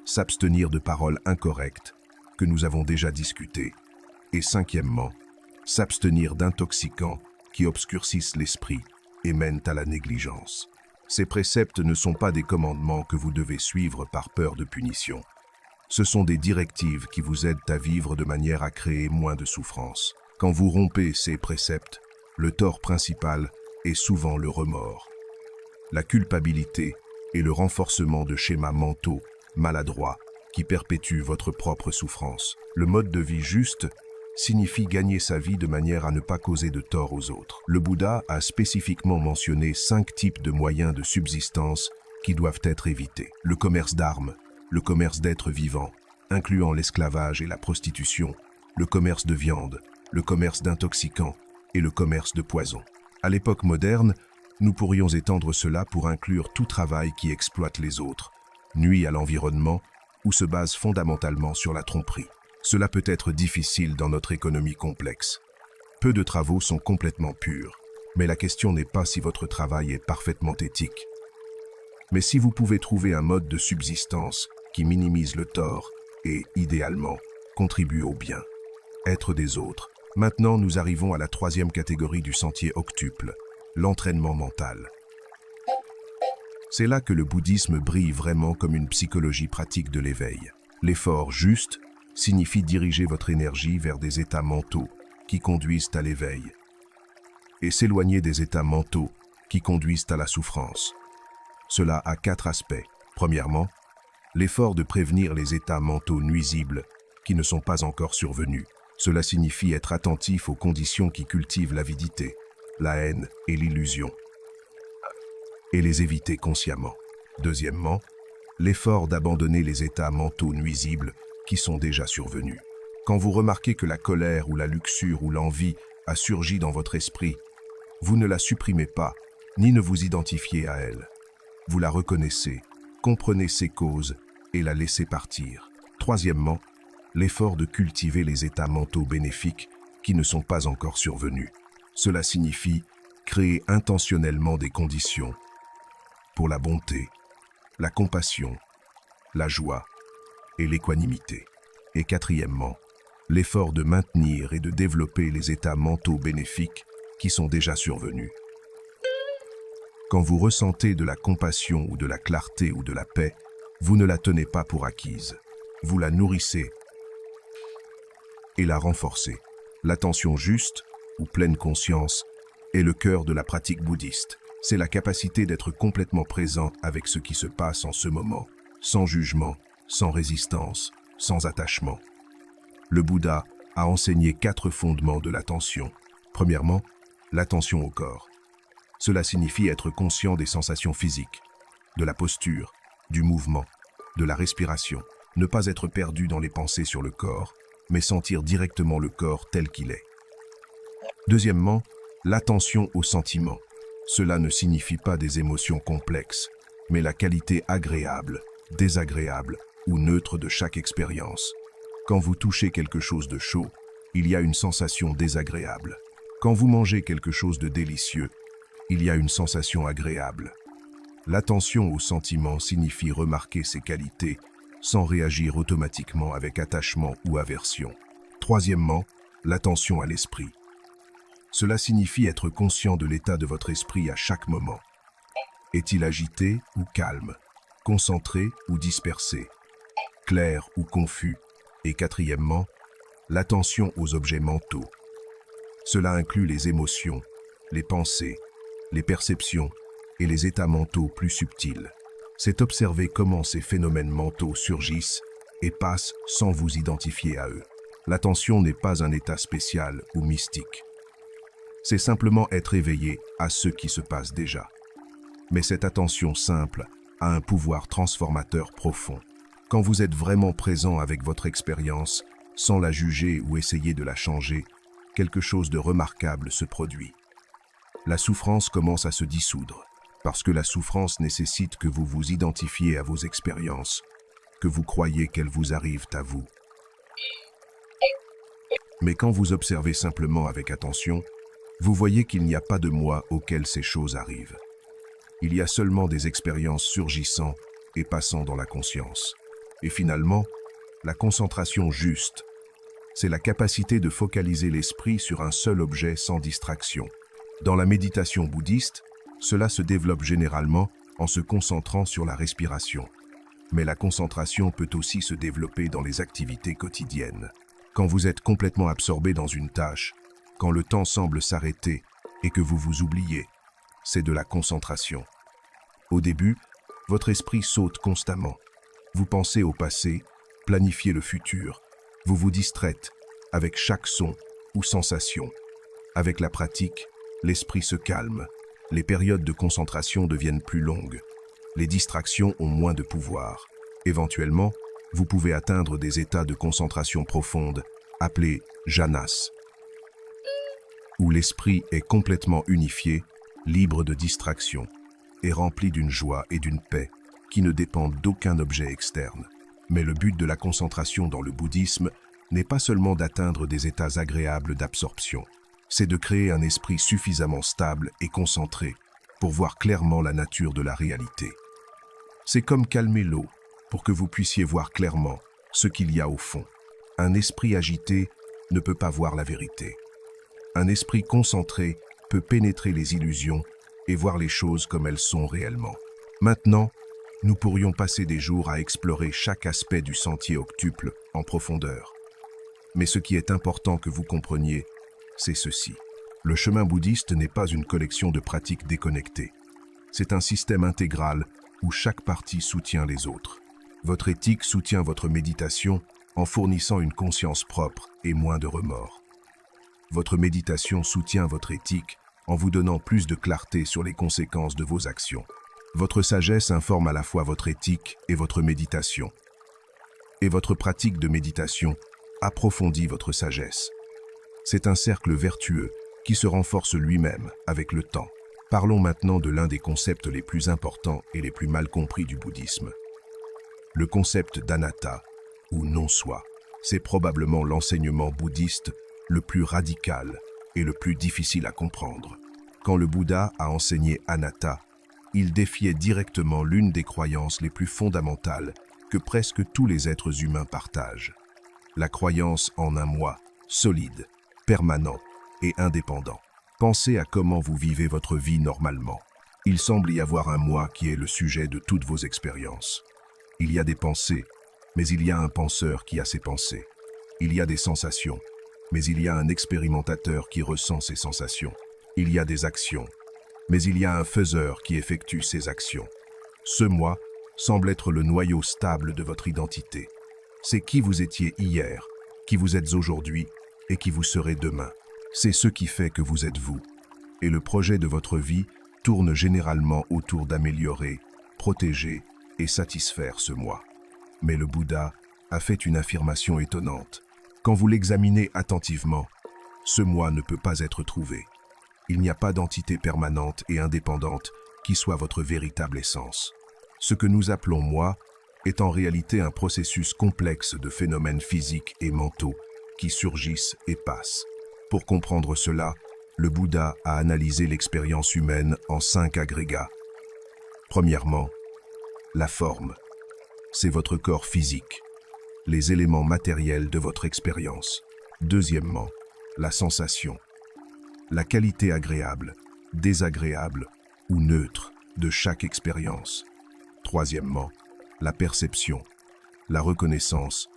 s'abstenir de paroles incorrectes que nous avons déjà discutées. Et cinquièmement, s'abstenir d'intoxicants qui obscurcissent l'esprit et mènent à la négligence. Ces préceptes ne sont pas des commandements que vous devez suivre par peur de punition. Ce sont des directives qui vous aident à vivre de manière à créer moins de souffrance. Quand vous rompez ces préceptes, le tort principal est souvent le remords, la culpabilité et le renforcement de schémas mentaux maladroits qui perpétuent votre propre souffrance. Le mode de vie juste signifie gagner sa vie de manière à ne pas causer de tort aux autres. Le Bouddha a spécifiquement mentionné 5 types de moyens de subsistance qui doivent être évités. Le commerce d'armes, le commerce d'êtres vivants, incluant l'esclavage et la prostitution, le commerce de viande, le commerce d'intoxicants et le commerce de poison. À l'époque moderne, nous pourrions étendre cela pour inclure tout travail qui exploite les autres, nuit à l'environnement ou se base fondamentalement sur la tromperie. Cela peut être difficile dans notre économie complexe. Peu de travaux sont complètement purs, mais la question n'est pas si votre travail est parfaitement éthique. Mais si vous pouvez trouver un mode de subsistance qui minimise le tort et, idéalement, contribue au bien. Être des autres. Maintenant, nous arrivons à la 3e catégorie du sentier octuple, l'entraînement mental. C'est là que le bouddhisme brille vraiment comme une psychologie pratique de l'éveil. L'effort juste signifie diriger votre énergie vers des états mentaux qui conduisent à l'éveil et s'éloigner des états mentaux qui conduisent à la souffrance. Cela a 4 aspects. Premièrement, l'effort de prévenir les états mentaux nuisibles qui ne sont pas encore survenus. Cela signifie être attentif aux conditions qui cultivent l'avidité, la haine et l'illusion, et les éviter consciemment. Deuxièmement, l'effort d'abandonner les états mentaux nuisibles qui sont déjà survenus. Quand vous remarquez que la colère ou la luxure ou l'envie a surgi dans votre esprit, vous ne la supprimez pas, ni ne vous identifiez à elle. Vous la reconnaissez, comprenez ses causes et la laissez partir. Troisièmement, l'effort de cultiver les états mentaux bénéfiques qui ne sont pas encore survenus. Cela signifie créer intentionnellement des conditions pour la bonté, la compassion, la joie et l'équanimité. Et quatrièmement, l'effort de maintenir et de développer les états mentaux bénéfiques qui sont déjà survenus. Quand vous ressentez de la compassion ou de la clarté ou de la paix, vous ne la tenez pas pour acquise. Vous la nourrissez et la renforcez. L'attention juste, ou pleine conscience, est le cœur de la pratique bouddhiste. C'est la capacité d'être complètement présent avec ce qui se passe en ce moment, sans jugement, sans résistance, sans attachement. Le Bouddha a enseigné 4 fondements de l'attention. Premièrement, l'attention au corps. Cela signifie être conscient des sensations physiques, de la posture, du mouvement, de la respiration. Ne pas être perdu dans les pensées sur le corps, mais sentir directement le corps tel qu'il est. Deuxièmement, l'attention aux sentiments. Cela ne signifie pas des émotions complexes, mais la qualité agréable, désagréable ou neutre de chaque expérience. Quand vous touchez quelque chose de chaud, il y a une sensation désagréable. Quand vous mangez quelque chose de délicieux, il y a une sensation agréable. L'attention aux sentiments signifie remarquer ces qualités sans réagir automatiquement avec attachement ou aversion. Troisièmement, l'attention à l'esprit. Cela signifie être conscient de l'état de votre esprit à chaque moment. Est-il agité ou calme, concentré ou dispersé, clair ou confus? Et quatrièmement, l'attention aux objets mentaux. Cela inclut les émotions, les pensées, les perceptions et les états mentaux plus subtils. C'est observer comment ces phénomènes mentaux surgissent et passent sans vous identifier à eux. L'attention n'est pas un état spécial ou mystique. C'est simplement être éveillé à ce qui se passe déjà. Mais cette attention simple a un pouvoir transformateur profond. Quand vous êtes vraiment présent avec votre expérience, sans la juger ou essayer de la changer, quelque chose de remarquable se produit. La souffrance commence à se dissoudre, parce que la souffrance nécessite que vous vous identifiez à vos expériences, que vous croyez qu'elles vous arrivent à vous. Mais quand vous observez simplement avec attention, vous voyez qu'il n'y a pas de moi auquel ces choses arrivent. Il y a seulement des expériences surgissant et passant dans la conscience. Et finalement, la concentration juste, c'est la capacité de focaliser l'esprit sur un seul objet sans distraction. Dans la méditation bouddhiste, cela se développe généralement en se concentrant sur la respiration. Mais la concentration peut aussi se développer dans les activités quotidiennes. Quand vous êtes complètement absorbé dans une tâche, quand le temps semble s'arrêter et que vous vous oubliez, c'est de la concentration. Au début, votre esprit saute constamment. Vous pensez au passé, planifiez le futur. Vous vous distraites avec chaque son ou sensation. Avec la pratique, l'esprit se calme. Les périodes de concentration deviennent plus longues. Les distractions ont moins de pouvoir. Éventuellement, vous pouvez atteindre des états de concentration profonde, appelés jhanas, où l'esprit est complètement unifié, libre de distraction, et rempli d'une joie et d'une paix qui ne dépendent d'aucun objet externe. Mais le but de la concentration dans le bouddhisme n'est pas seulement d'atteindre des états agréables d'absorption, c'est de créer un esprit suffisamment stable et concentré pour voir clairement la nature de la réalité. C'est comme calmer l'eau pour que vous puissiez voir clairement ce qu'il y a au fond. Un esprit agité ne peut pas voir la vérité. Un esprit concentré peut pénétrer les illusions et voir les choses comme elles sont réellement. Maintenant, nous pourrions passer des jours à explorer chaque aspect du sentier octuple en profondeur. Mais ce qui est important que vous compreniez, c'est ceci. Le chemin bouddhiste n'est pas une collection de pratiques déconnectées. C'est un système intégral où chaque partie soutient les autres. Votre éthique soutient votre méditation en fournissant une conscience propre et moins de remords. Votre méditation soutient votre éthique en vous donnant plus de clarté sur les conséquences de vos actions. Votre sagesse informe à la fois votre éthique et votre méditation. Et votre pratique de méditation approfondit votre sagesse. C'est un cercle vertueux qui se renforce lui-même avec le temps. Parlons maintenant de l'un des concepts les plus importants et les plus mal compris du bouddhisme. Le concept d'anatta, ou non-soi. C'est probablement l'enseignement bouddhiste le plus radical et le plus difficile à comprendre. Quand le Bouddha a enseigné anatta, il défiait directement l'une des croyances les plus fondamentales que presque tous les êtres humains partagent. La croyance en un moi, solide, permanent et indépendant. Pensez à comment vous vivez votre vie normalement. Il semble y avoir un moi qui est le sujet de toutes vos expériences. Il y a des pensées, mais il y a un penseur qui a ses pensées. Il y a des sensations, mais il y a un expérimentateur qui ressent ces sensations. Il y a des actions, mais il y a un faiseur qui effectue ces actions. Ce moi semble être le noyau stable de votre identité. C'est qui vous étiez hier, qui vous êtes aujourd'hui et qui vous serez demain. C'est ce qui fait que vous êtes vous. Et le projet de votre vie tourne généralement autour d'améliorer, protéger et satisfaire ce moi. Mais le Bouddha a fait une affirmation étonnante. Quand vous l'examinez attentivement, ce moi ne peut pas être trouvé. Il n'y a pas d'entité permanente et indépendante qui soit votre véritable essence. Ce que nous appelons moi est en réalité un processus complexe de phénomènes physiques et mentaux qui surgissent et passent. Pour comprendre cela, le Bouddha a analysé l'expérience humaine en 5 agrégats. Premièrement, la forme. C'est votre corps physique, les éléments matériels de votre expérience. Deuxièmement, la sensation. La qualité agréable, désagréable ou neutre de chaque expérience. Troisièmement, la perception, la reconnaissance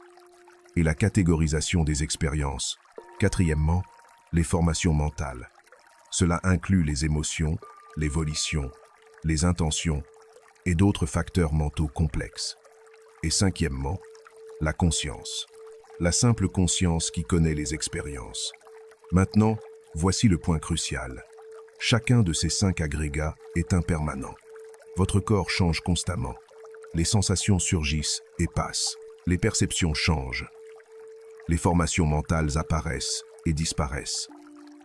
et la catégorisation des expériences. Quatrièmement, les formations mentales. Cela inclut les émotions, les volitions, les intentions et d'autres facteurs mentaux complexes. Et cinquièmement, la conscience. La simple conscience qui connaît les expériences. Maintenant, voici le point crucial. Chacun de ces 5 agrégats est impermanent. Votre corps change constamment. Les sensations surgissent et passent. Les perceptions changent. Les formations mentales apparaissent et disparaissent.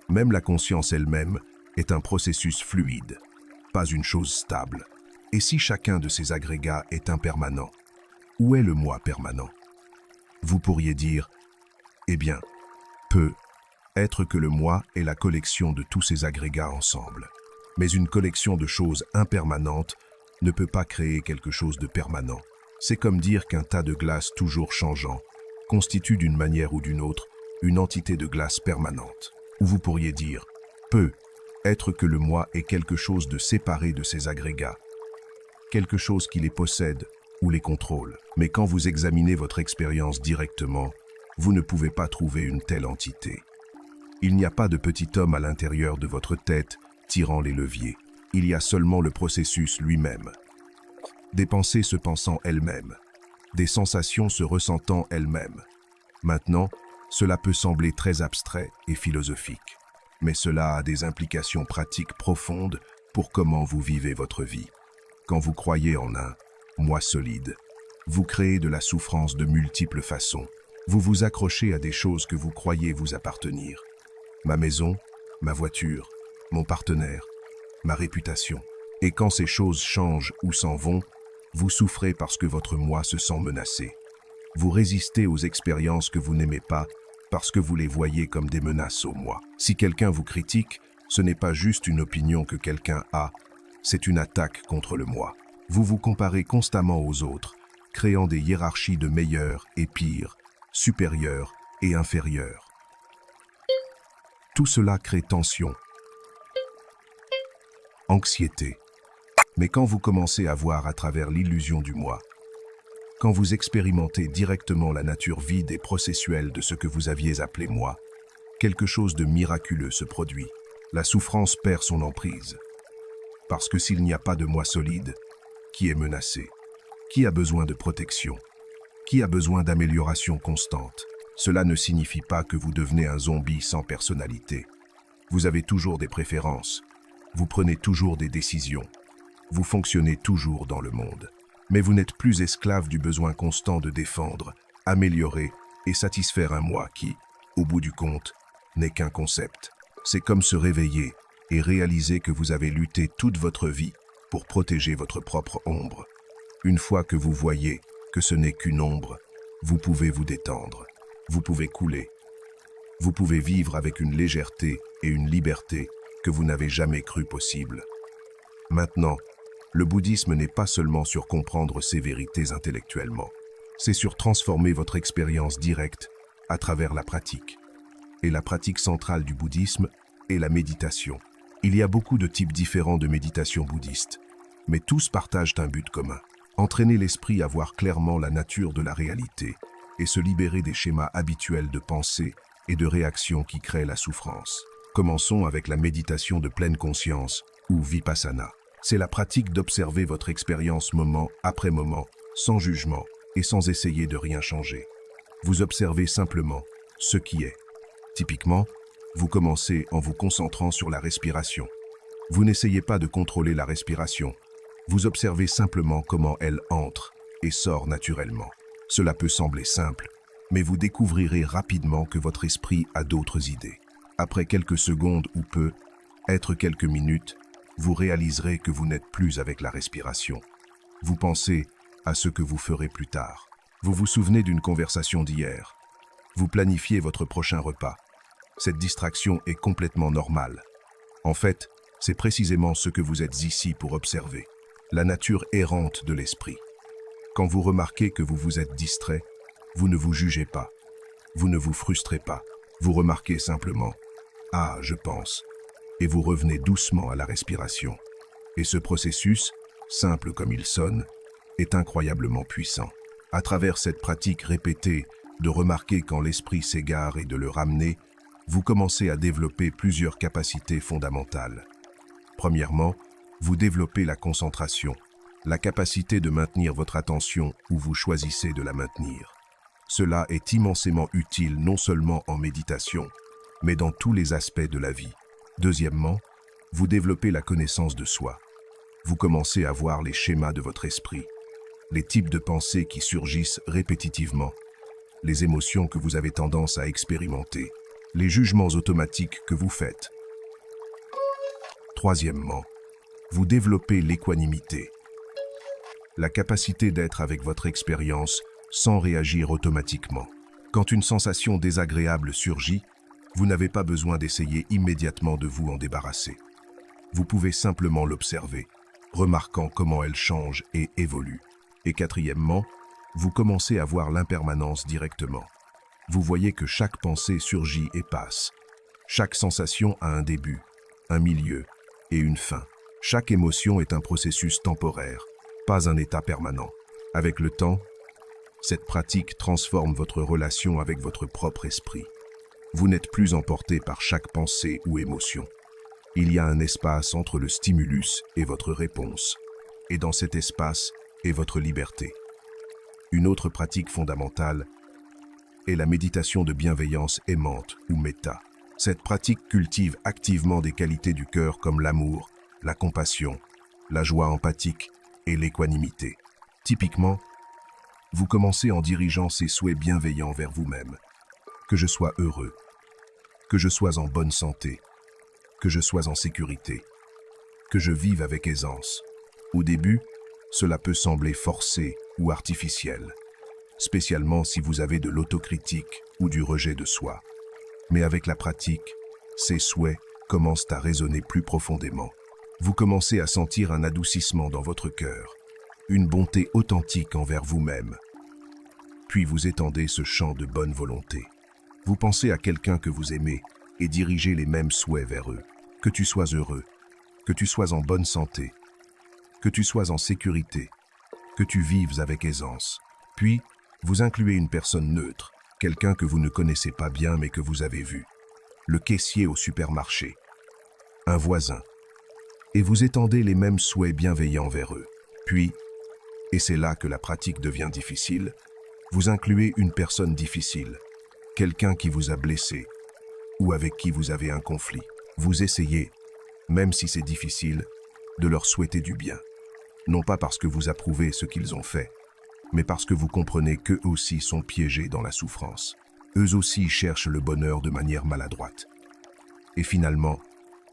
Même la conscience elle-même est un processus fluide, pas une chose stable. Et si chacun de ces agrégats est impermanent, où est le moi permanent? Vous pourriez dire, eh bien, peut être que le moi est la collection de tous ces agrégats ensemble. Mais une collection de choses impermanentes ne peut pas créer quelque chose de permanent. C'est comme dire qu'un tas de glace toujours changeant constitue d'une manière ou d'une autre une entité de glace permanente. Ou vous pourriez dire, peut être que le moi est quelque chose de séparé de ces agrégats, quelque chose qui les possède ou les contrôle. Mais quand vous examinez votre expérience directement, vous ne pouvez pas trouver une telle entité. Il n'y a pas de petit homme à l'intérieur de votre tête tirant les leviers. Il y a seulement le processus lui-même. Des pensées se pensant elles-mêmes, des sensations se ressentant elles-mêmes. Maintenant, cela peut sembler très abstrait et philosophique, mais cela a des implications pratiques profondes pour comment vous vivez votre vie. Quand vous croyez en un moi solide, vous créez de la souffrance de multiples façons. Vous vous accrochez à des choses que vous croyez vous appartenir. Ma maison, ma voiture, mon partenaire, ma réputation. Et quand ces choses changent ou s'en vont, vous souffrez parce que votre moi se sent menacé. Vous résistez aux expériences que vous n'aimez pas parce que vous les voyez comme des menaces au moi. Si quelqu'un vous critique, ce n'est pas juste une opinion que quelqu'un a, c'est une attaque contre le moi. Vous vous comparez constamment aux autres, créant des hiérarchies de meilleurs et pires, supérieurs et inférieurs. Tout cela crée tension, anxiété. Mais quand vous commencez à voir à travers l'illusion du moi, Quand vous expérimentez directement la nature vide et processuelle de ce que vous aviez appelé moi, quelque chose de miraculeux se produit. La souffrance perd son emprise. Parce que s'il n'y a pas de moi solide, qui est menacé? Qui a besoin de protection? Qui a besoin d'amélioration constante? Cela ne signifie pas que vous devenez un zombie sans personnalité. Vous avez toujours des préférences. Vous prenez toujours des décisions. Vous fonctionnez toujours dans le monde. Mais vous n'êtes plus esclave du besoin constant de défendre, améliorer et satisfaire un moi qui, au bout du compte, n'est qu'un concept. C'est comme se réveiller et réaliser que vous avez lutté toute votre vie pour protéger votre propre ombre. Une fois que vous voyez que ce n'est qu'une ombre, vous pouvez vous détendre, vous pouvez couler. Vous pouvez vivre avec une légèreté et une liberté que vous n'avez jamais cru possible. Maintenant, le bouddhisme n'est pas seulement sur comprendre ces vérités intellectuellement, c'est sur transformer votre expérience directe à travers la pratique. Et la pratique centrale du bouddhisme est la méditation. Il y a beaucoup de types différents de méditation bouddhiste, mais tous partagent un but commun. Entraîner l'esprit à voir clairement la nature de la réalité et se libérer des schémas habituels de pensée et de réaction qui créent la souffrance. Commençons avec la méditation de pleine conscience, ou vipassana. C'est la pratique d'observer votre expérience moment après moment, sans jugement et sans essayer de rien changer. Vous observez simplement ce qui est. Typiquement, vous commencez en vous concentrant sur la respiration. Vous n'essayez pas de contrôler la respiration. Vous observez simplement comment elle entre et sort naturellement. Cela peut sembler simple, mais vous découvrirez rapidement que votre esprit a d'autres idées. Après quelques secondes ou peut-être quelques minutes, vous réaliserez que vous n'êtes plus avec la respiration. Vous pensez à ce que vous ferez plus tard. Vous vous souvenez d'une conversation d'hier. Vous planifiez votre prochain repas. Cette distraction est complètement normale. En fait, c'est précisément ce que vous êtes ici pour observer. La nature errante de l'esprit. Quand vous remarquez que vous vous êtes distrait, vous ne vous jugez pas. Vous ne vous frustrez pas. Vous remarquez simplement « Ah, je pense » et vous revenez doucement à la respiration. Et ce processus, simple comme il sonne, est incroyablement puissant. À travers cette pratique répétée de remarquer quand l'esprit s'égare et de le ramener, vous commencez à développer plusieurs capacités fondamentales. Premièrement, vous développez la concentration, la capacité de maintenir votre attention où vous choisissez de la maintenir. Cela est immensément utile non seulement en méditation, mais dans tous les aspects de la vie. Deuxièmement, vous développez la connaissance de soi. Vous commencez à voir les schémas de votre esprit, les types de pensées qui surgissent répétitivement, les émotions que vous avez tendance à expérimenter, les jugements automatiques que vous faites. Troisièmement, vous développez l'équanimité, la capacité d'être avec votre expérience sans réagir automatiquement. Quand une sensation désagréable surgit, vous n'avez pas besoin d'essayer immédiatement de vous en débarrasser. Vous pouvez simplement l'observer, remarquant comment elle change et évolue. Et quatrièmement, vous commencez à voir l'impermanence directement. Vous voyez que chaque pensée surgit et passe. Chaque sensation a un début, un milieu et une fin. Chaque émotion est un processus temporaire, pas un état permanent. Avec le temps, cette pratique transforme votre relation avec votre propre esprit. Vous n'êtes plus emporté par chaque pensée ou émotion. Il y a un espace entre le stimulus et votre réponse. Et dans cet espace est votre liberté. Une autre pratique fondamentale est la méditation de bienveillance aimante ou méta. Cette pratique cultive activement des qualités du cœur comme l'amour, la compassion, la joie empathique et l'équanimité. Typiquement, vous commencez en dirigeant ces souhaits bienveillants vers vous-même. Que je sois heureux, que je sois en bonne santé, que je sois en sécurité, que je vive avec aisance. Au début, cela peut sembler forcé ou artificiel, spécialement si vous avez de l'autocritique ou du rejet de soi. Mais avec la pratique, ces souhaits commencent à résonner plus profondément. Vous commencez à sentir un adoucissement dans votre cœur, une bonté authentique envers vous-même. Puis vous étendez ce champ de bonne volonté. Vous pensez à quelqu'un que vous aimez et dirigez les mêmes souhaits vers eux. Que tu sois heureux, que tu sois en bonne santé, que tu sois en sécurité, que tu vives avec aisance. Puis, vous incluez une personne neutre, quelqu'un que vous ne connaissez pas bien mais que vous avez vu. Le caissier au supermarché. Un voisin. Et vous étendez les mêmes souhaits bienveillants vers eux. Puis, et c'est là que la pratique devient difficile, vous incluez une personne difficile, quelqu'un qui vous a blessé ou avec qui vous avez un conflit. Vous essayez, même si c'est difficile, de leur souhaiter du bien. Non pas parce que vous approuvez ce qu'ils ont fait, mais parce que vous comprenez qu'eux aussi sont piégés dans la souffrance. Eux aussi cherchent le bonheur de manière maladroite. Et finalement,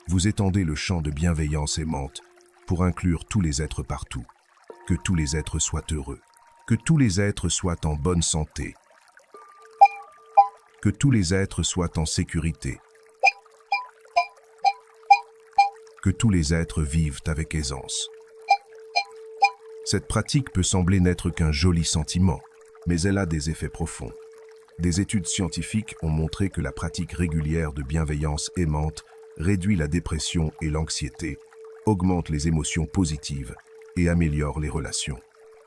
vous étendez le champ de bienveillance aimante pour inclure tous les êtres partout. Que tous les êtres soient heureux. Que tous les êtres soient en bonne santé. Que tous les êtres soient en sécurité. Que tous les êtres vivent avec aisance. Cette pratique peut sembler n'être qu'un joli sentiment, mais elle a des effets profonds. Des études scientifiques ont montré que la pratique régulière de bienveillance aimante réduit la dépression et l'anxiété, augmente les émotions positives et améliore les relations.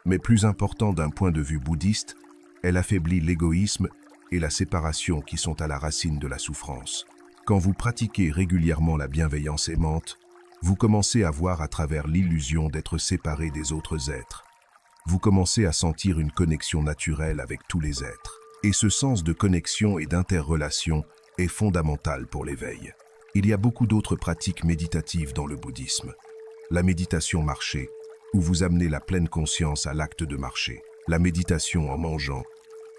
Mais plus important d'un point de vue bouddhiste, elle affaiblit l'égoïsme et la séparation qui sont à la racine de la souffrance. Quand vous pratiquez régulièrement la bienveillance aimante, vous commencez à voir à travers l'illusion d'être séparé des autres êtres. Vous commencez à sentir une connexion naturelle avec tous les êtres. Et ce sens de connexion et d'interrelation est fondamental pour l'éveil. Il y a beaucoup d'autres pratiques méditatives dans le bouddhisme. La méditation marchée, où vous amenez la pleine conscience à l'acte de marcher. La méditation en mangeant,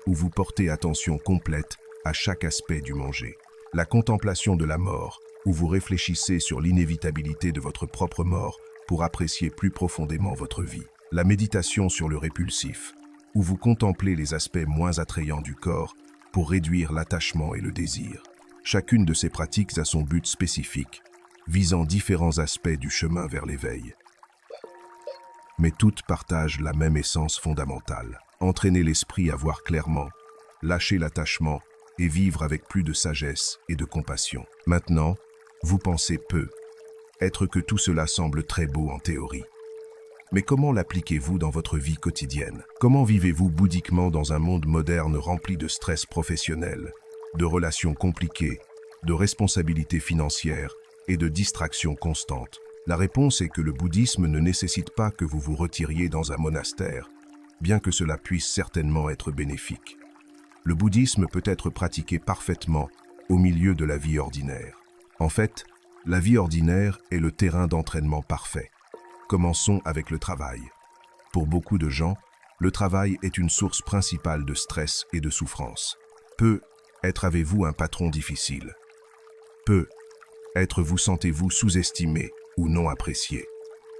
où vous portez attention complète à chaque aspect du manger. La contemplation de la mort, où vous réfléchissez sur l'inévitabilité de votre propre mort pour apprécier plus profondément votre vie. La méditation sur le répulsif, où vous contemplez les aspects moins attrayants du corps pour réduire l'attachement et le désir. Chacune de ces pratiques a son but spécifique, visant différents aspects du chemin vers l'éveil. Mais toutes partagent la même essence fondamentale. Entraîner l'esprit à voir clairement, lâcher l'attachement et vivre avec plus de sagesse et de compassion. Maintenant, vous pensez peu, être que tout cela semble très beau en théorie. Mais comment l'appliquez-vous dans votre vie quotidienne? Comment vivez-vous bouddhiquement dans un monde moderne rempli de stress professionnel, de relations compliquées, de responsabilités financières et de distractions constantes? La réponse est que le bouddhisme ne nécessite pas que vous vous retiriez dans un monastère, bien que cela puisse certainement être bénéfique. Le bouddhisme peut être pratiqué parfaitement au milieu de la vie ordinaire. En fait, la vie ordinaire est le terrain d'entraînement parfait. Commençons avec le travail. Pour beaucoup de gens, le travail est une source principale de stress et de souffrance. Peut-être avez-vous un patron difficile. Peut-être vous sentez-vous sous-estimé ou non apprécié.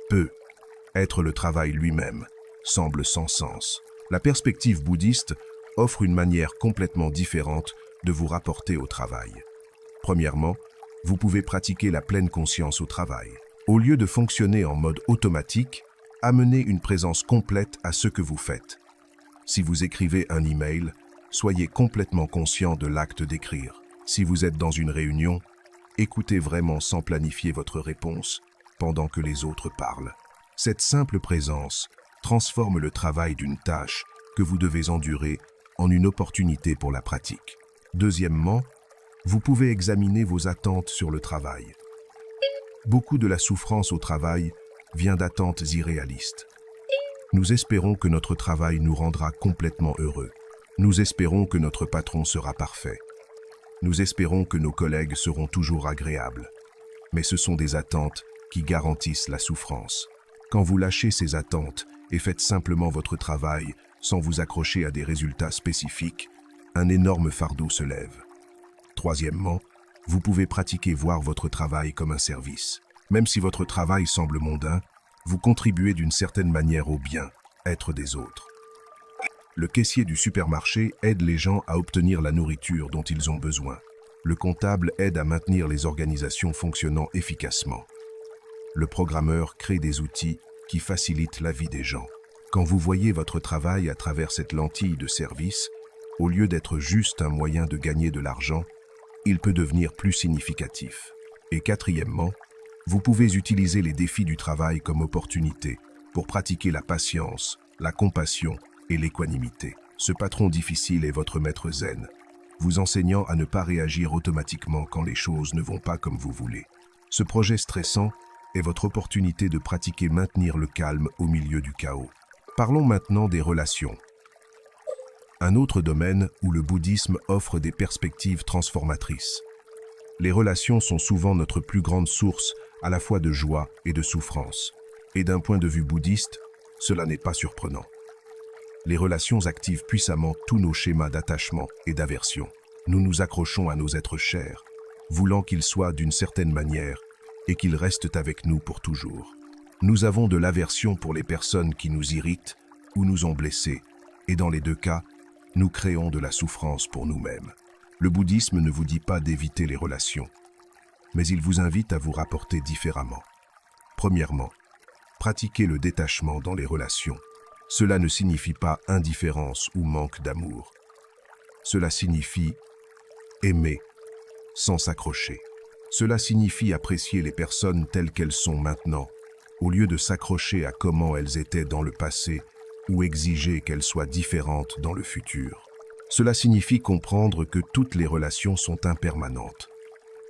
Peut-être le travail lui-même semble sans sens. La perspective bouddhiste offre une manière complètement différente de vous rapporter au travail. Premièrement, vous pouvez pratiquer la pleine conscience au travail. Au lieu de fonctionner en mode automatique, amenez une présence complète à ce que vous faites. Si vous écrivez un email, soyez complètement conscient de l'acte d'écrire. Si vous êtes dans une réunion, écoutez vraiment sans planifier votre réponse pendant que les autres parlent. Cette simple présence transforme le travail d'une tâche que vous devez endurer en une opportunité pour la pratique. Deuxièmement, vous pouvez examiner vos attentes sur le travail. Beaucoup de la souffrance au travail vient d'attentes irréalistes. Nous espérons que notre travail nous rendra complètement heureux. Nous espérons que notre patron sera parfait. Nous espérons que nos collègues seront toujours agréables. Mais ce sont des attentes qui garantissent la souffrance. Quand vous lâchez ces attentes et faites simplement votre travail sans vous accrocher à des résultats spécifiques, un énorme fardeau se lève. Troisièmement, vous pouvez pratiquer voir votre travail comme un service. Même si votre travail semble mondain, vous contribuez d'une certaine manière au bien-être des autres. Le caissier du supermarché aide les gens à obtenir la nourriture dont ils ont besoin. Le comptable aide à maintenir les organisations fonctionnant efficacement. Le programmeur crée des outils qui facilitent la vie des gens. Quand vous voyez votre travail à travers cette lentille de service, au lieu d'être juste un moyen de gagner de l'argent, il peut devenir plus significatif. Et quatrièmement, vous pouvez utiliser les défis du travail comme opportunité pour pratiquer la patience, la compassion et l'équanimité. Ce patron difficile est votre maître zen, vous enseignant à ne pas réagir automatiquement quand les choses ne vont pas comme vous voulez. Ce projet stressant est votre opportunité de pratiquer maintenir le calme au milieu du chaos. Parlons maintenant des relations. Un autre domaine où le bouddhisme offre des perspectives transformatrices. Les relations sont souvent notre plus grande source à la fois de joie et de souffrance. Et d'un point de vue bouddhiste, cela n'est pas surprenant. Les relations activent puissamment tous nos schémas d'attachement et d'aversion. Nous nous accrochons à nos êtres chers, voulant qu'ils soient d'une certaine manière et qu'ils restent avec nous pour toujours. Nous avons de l'aversion pour les personnes qui nous irritent ou nous ont blessés, et dans les deux cas, nous créons de la souffrance pour nous-mêmes. Le bouddhisme ne vous dit pas d'éviter les relations, mais il vous invite à vous rapporter différemment. Premièrement, pratiquez le détachement dans les relations. Cela ne signifie pas indifférence ou manque d'amour. Cela signifie aimer sans s'accrocher. Cela signifie apprécier les personnes telles qu'elles sont maintenant, au lieu de s'accrocher à comment elles étaient dans le passé ou exiger qu'elles soient différentes dans le futur. Cela signifie comprendre que toutes les relations sont impermanentes.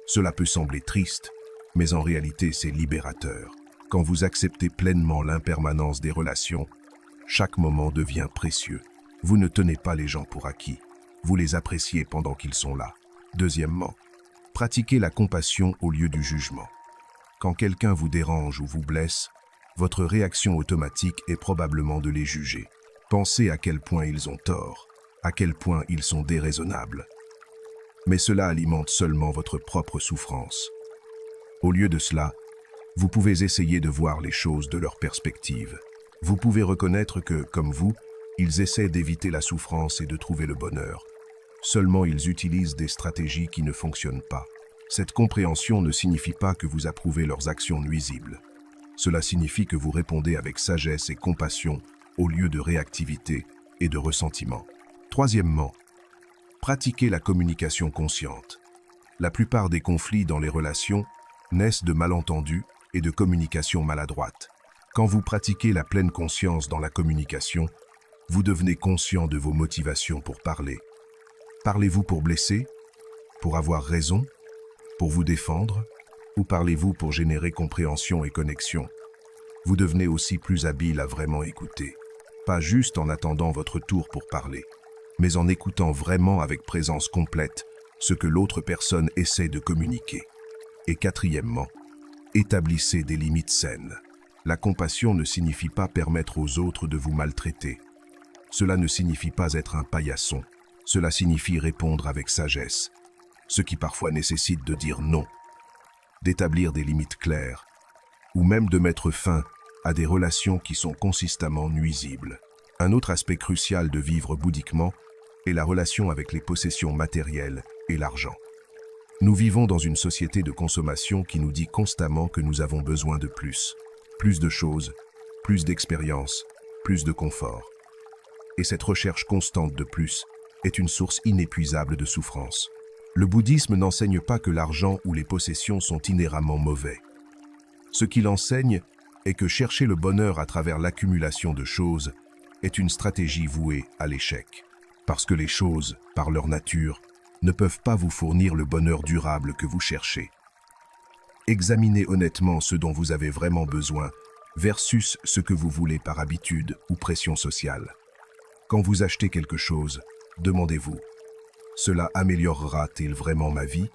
Cela peut sembler triste, mais en réalité c'est libérateur. Quand vous acceptez pleinement l'impermanence des relations, chaque moment devient précieux. Vous ne tenez pas les gens pour acquis. Vous les appréciez pendant qu'ils sont là. Deuxièmement, pratiquez la compassion au lieu du jugement. Quand quelqu'un vous dérange ou vous blesse, votre réaction automatique est probablement de les juger. Pensez à quel point ils ont tort, à quel point ils sont déraisonnables. Mais cela alimente seulement votre propre souffrance. Au lieu de cela, vous pouvez essayer de voir les choses de leur perspective. Vous pouvez reconnaître que, comme vous, ils essaient d'éviter la souffrance et de trouver le bonheur. Seulement ils utilisent des stratégies qui ne fonctionnent pas. Cette compréhension ne signifie pas que vous approuvez leurs actions nuisibles. Cela signifie que vous répondez avec sagesse et compassion au lieu de réactivité et de ressentiment. Troisièmement, pratiquez la communication consciente. La plupart des conflits dans les relations naissent de malentendus et de communication maladroite. Quand vous pratiquez la pleine conscience dans la communication, vous devenez conscient de vos motivations pour parler. Parlez-vous pour blesser? Pour avoir raison? Pour vous défendre? Ou parlez-vous pour générer compréhension et connexion? Vous devenez aussi plus habile à vraiment écouter. Pas juste en attendant votre tour pour parler, mais en écoutant vraiment avec présence complète ce que l'autre personne essaie de communiquer. Et quatrièmement, établissez des limites saines. La compassion ne signifie pas permettre aux autres de vous maltraiter. Cela ne signifie pas être un paillasson. Cela signifie répondre avec sagesse, ce qui parfois nécessite de dire non, d'établir des limites claires, ou même de mettre fin à des relations qui sont consistamment nuisibles. Un autre aspect crucial de vivre bouddhiquement est la relation avec les possessions matérielles et l'argent. Nous vivons dans une société de consommation qui nous dit constamment que nous avons besoin de plus de choses, plus d'expérience, plus de confort. Et cette recherche constante de plus est une source inépuisable de souffrance. Le bouddhisme n'enseigne pas que l'argent ou les possessions sont inhéremment mauvais. Ce qu'il enseigne est que chercher le bonheur à travers l'accumulation de choses est une stratégie vouée à l'échec. Parce que les choses, par leur nature, ne peuvent pas vous fournir le bonheur durable que vous cherchez. Examinez honnêtement ce dont vous avez vraiment besoin versus ce que vous voulez par habitude ou pression sociale. Quand vous achetez quelque chose, demandez-vous, cela améliorera-t-il vraiment ma vie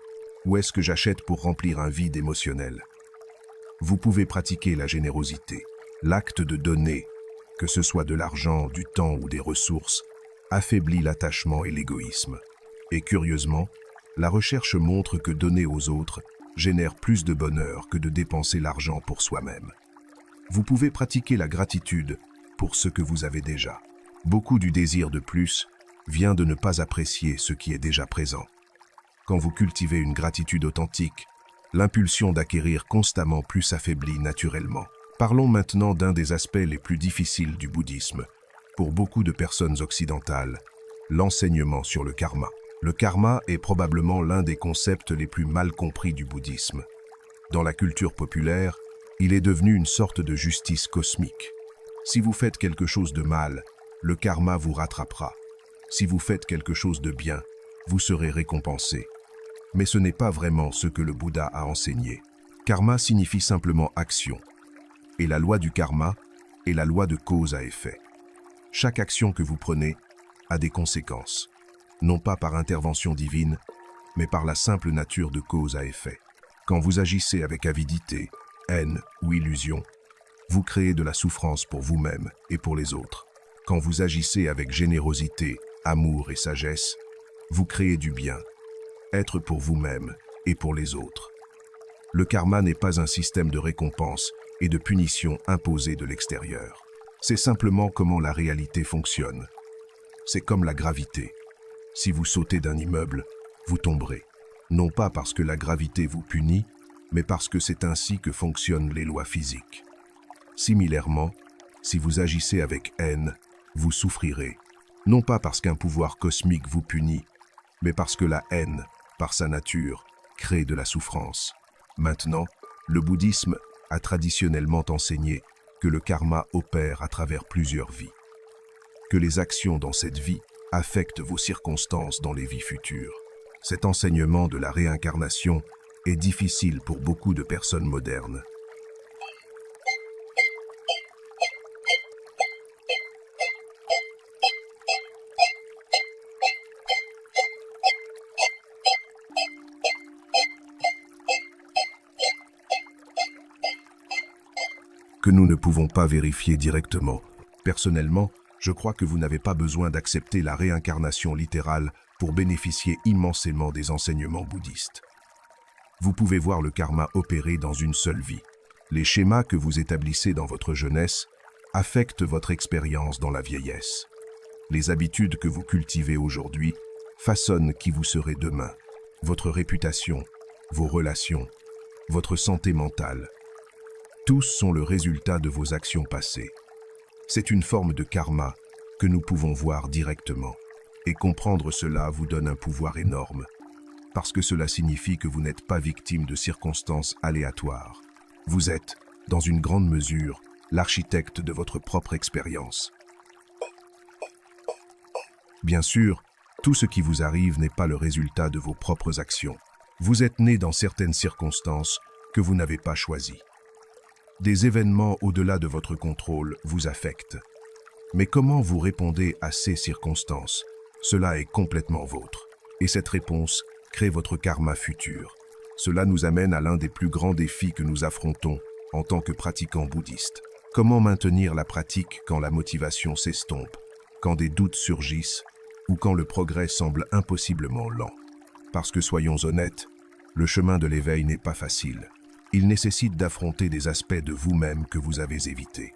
ou est-ce que j'achète pour remplir un vide émotionnel? Vous pouvez pratiquer la générosité. L'acte de donner, que ce soit de l'argent, du temps ou des ressources, affaiblit l'attachement et l'égoïsme. Et curieusement, la recherche montre que donner aux autres génère plus de bonheur que de dépenser l'argent pour soi-même. Vous pouvez pratiquer la gratitude pour ce que vous avez déjà. Beaucoup du désir de plus vient de ne pas apprécier ce qui est déjà présent. Quand vous cultivez une gratitude authentique, l'impulsion d'acquérir constamment plus s'affaiblit naturellement. Parlons maintenant d'un des aspects les plus difficiles du bouddhisme. Pour beaucoup de personnes occidentales, l'enseignement sur le karma. Le karma est probablement l'un des concepts les plus mal compris du bouddhisme. Dans la culture populaire, il est devenu une sorte de justice cosmique. Si vous faites quelque chose de mal, le karma vous rattrapera. Si vous faites quelque chose de bien, vous serez récompensé. Mais ce n'est pas vraiment ce que le Bouddha a enseigné. Karma signifie simplement action. Et la loi du karma est la loi de cause à effet. Chaque action que vous prenez a des conséquences, non pas par intervention divine, mais par la simple nature de cause à effet. Quand vous agissez avec avidité, haine ou illusion, vous créez de la souffrance pour vous-même et pour les autres. Quand vous agissez avec générosité, amour et sagesse, vous créez du bien, être pour vous-même et pour les autres. Le karma n'est pas un système de récompense et de punition imposé de l'extérieur. C'est simplement comment la réalité fonctionne. C'est comme la gravité. Si vous sautez d'un immeuble, vous tomberez. Non pas parce que la gravité vous punit, mais parce que c'est ainsi que fonctionnent les lois physiques. Similairement, si vous agissez avec haine, vous souffrirez. Non pas parce qu'un pouvoir cosmique vous punit, mais parce que la haine, par sa nature, crée de la souffrance. Maintenant, le bouddhisme a traditionnellement enseigné que le karma opère à travers plusieurs vies. Que les actions dans cette vie affectent vos circonstances dans les vies futures. Cet enseignement de la réincarnation est difficile pour beaucoup de personnes modernes. Que nous ne pouvons pas vérifier directement. Personnellement, je crois que vous n'avez pas besoin d'accepter la réincarnation littérale pour bénéficier immensément des enseignements bouddhistes. Vous pouvez voir le karma opérer dans une seule vie. Les schémas que vous établissez dans votre jeunesse affectent votre expérience dans la vieillesse. Les habitudes que vous cultivez aujourd'hui façonnent qui vous serez demain. Votre réputation, vos relations, votre santé mentale. Tous sont le résultat de vos actions passées. C'est une forme de karma que nous pouvons voir directement. Et comprendre cela vous donne un pouvoir énorme, parce que cela signifie que vous n'êtes pas victime de circonstances aléatoires. Vous êtes, dans une grande mesure, l'architecte de votre propre expérience. Bien sûr, tout ce qui vous arrive n'est pas le résultat de vos propres actions. Vous êtes né dans certaines circonstances que vous n'avez pas choisies. Des événements au-delà de votre contrôle vous affectent. Mais comment vous répondez à ces circonstances? Cela est complètement vôtre. Et cette réponse crée votre karma futur. Cela nous amène à l'un des plus grands défis que nous affrontons en tant que pratiquants bouddhistes. Comment maintenir la pratique quand la motivation s'estompe, quand des doutes surgissent ou quand le progrès semble impossiblement lent? Parce que soyons honnêtes, le chemin de l'éveil n'est pas facile. Il nécessite d'affronter des aspects de vous-même que vous avez évités.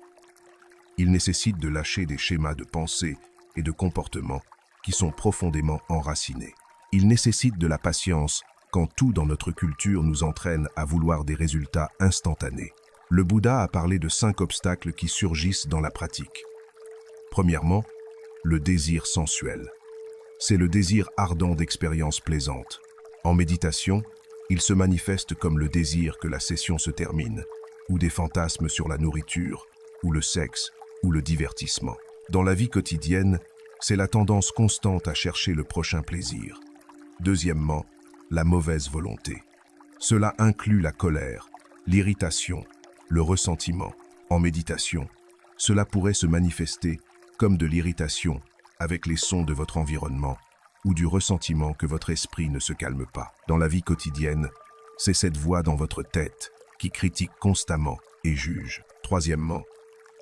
Il nécessite de lâcher des schémas de pensée et de comportement qui sont profondément enracinés. Il nécessite de la patience quand tout dans notre culture nous entraîne à vouloir des résultats instantanés. Le Bouddha a parlé de 5 obstacles qui surgissent dans la pratique. Premièrement, le désir sensuel. C'est le désir ardent d'expériences plaisantes. En méditation, il se manifeste comme le désir que la session se termine, ou des fantasmes sur la nourriture, ou le sexe, ou le divertissement. Dans la vie quotidienne, c'est la tendance constante à chercher le prochain plaisir. Deuxièmement, la mauvaise volonté. Cela inclut la colère, l'irritation, le ressentiment. En méditation, cela pourrait se manifester comme de l'irritation avec les sons de votre environnement ou du ressentiment que votre esprit ne se calme pas. Dans la vie quotidienne, c'est cette voix dans votre tête qui critique constamment et juge. Troisièmement,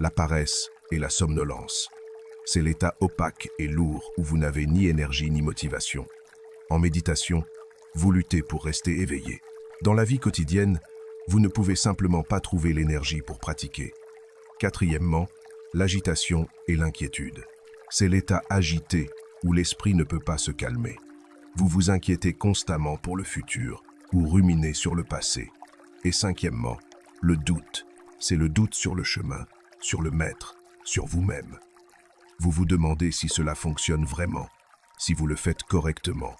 la paresse et la somnolence. C'est l'état opaque et lourd où vous n'avez ni énergie ni motivation. En méditation, vous luttez pour rester éveillé. Dans la vie quotidienne, vous ne pouvez simplement pas trouver l'énergie pour pratiquer. Quatrièmement, l'agitation et l'inquiétude. C'est l'état agité où l'esprit ne peut pas se calmer. Vous vous inquiétez constamment pour le futur ou ruminez sur le passé. Et cinquièmement, le doute. C'est le doute sur le chemin, sur le maître, sur vous-même. Vous vous demandez si cela fonctionne vraiment, si vous le faites correctement,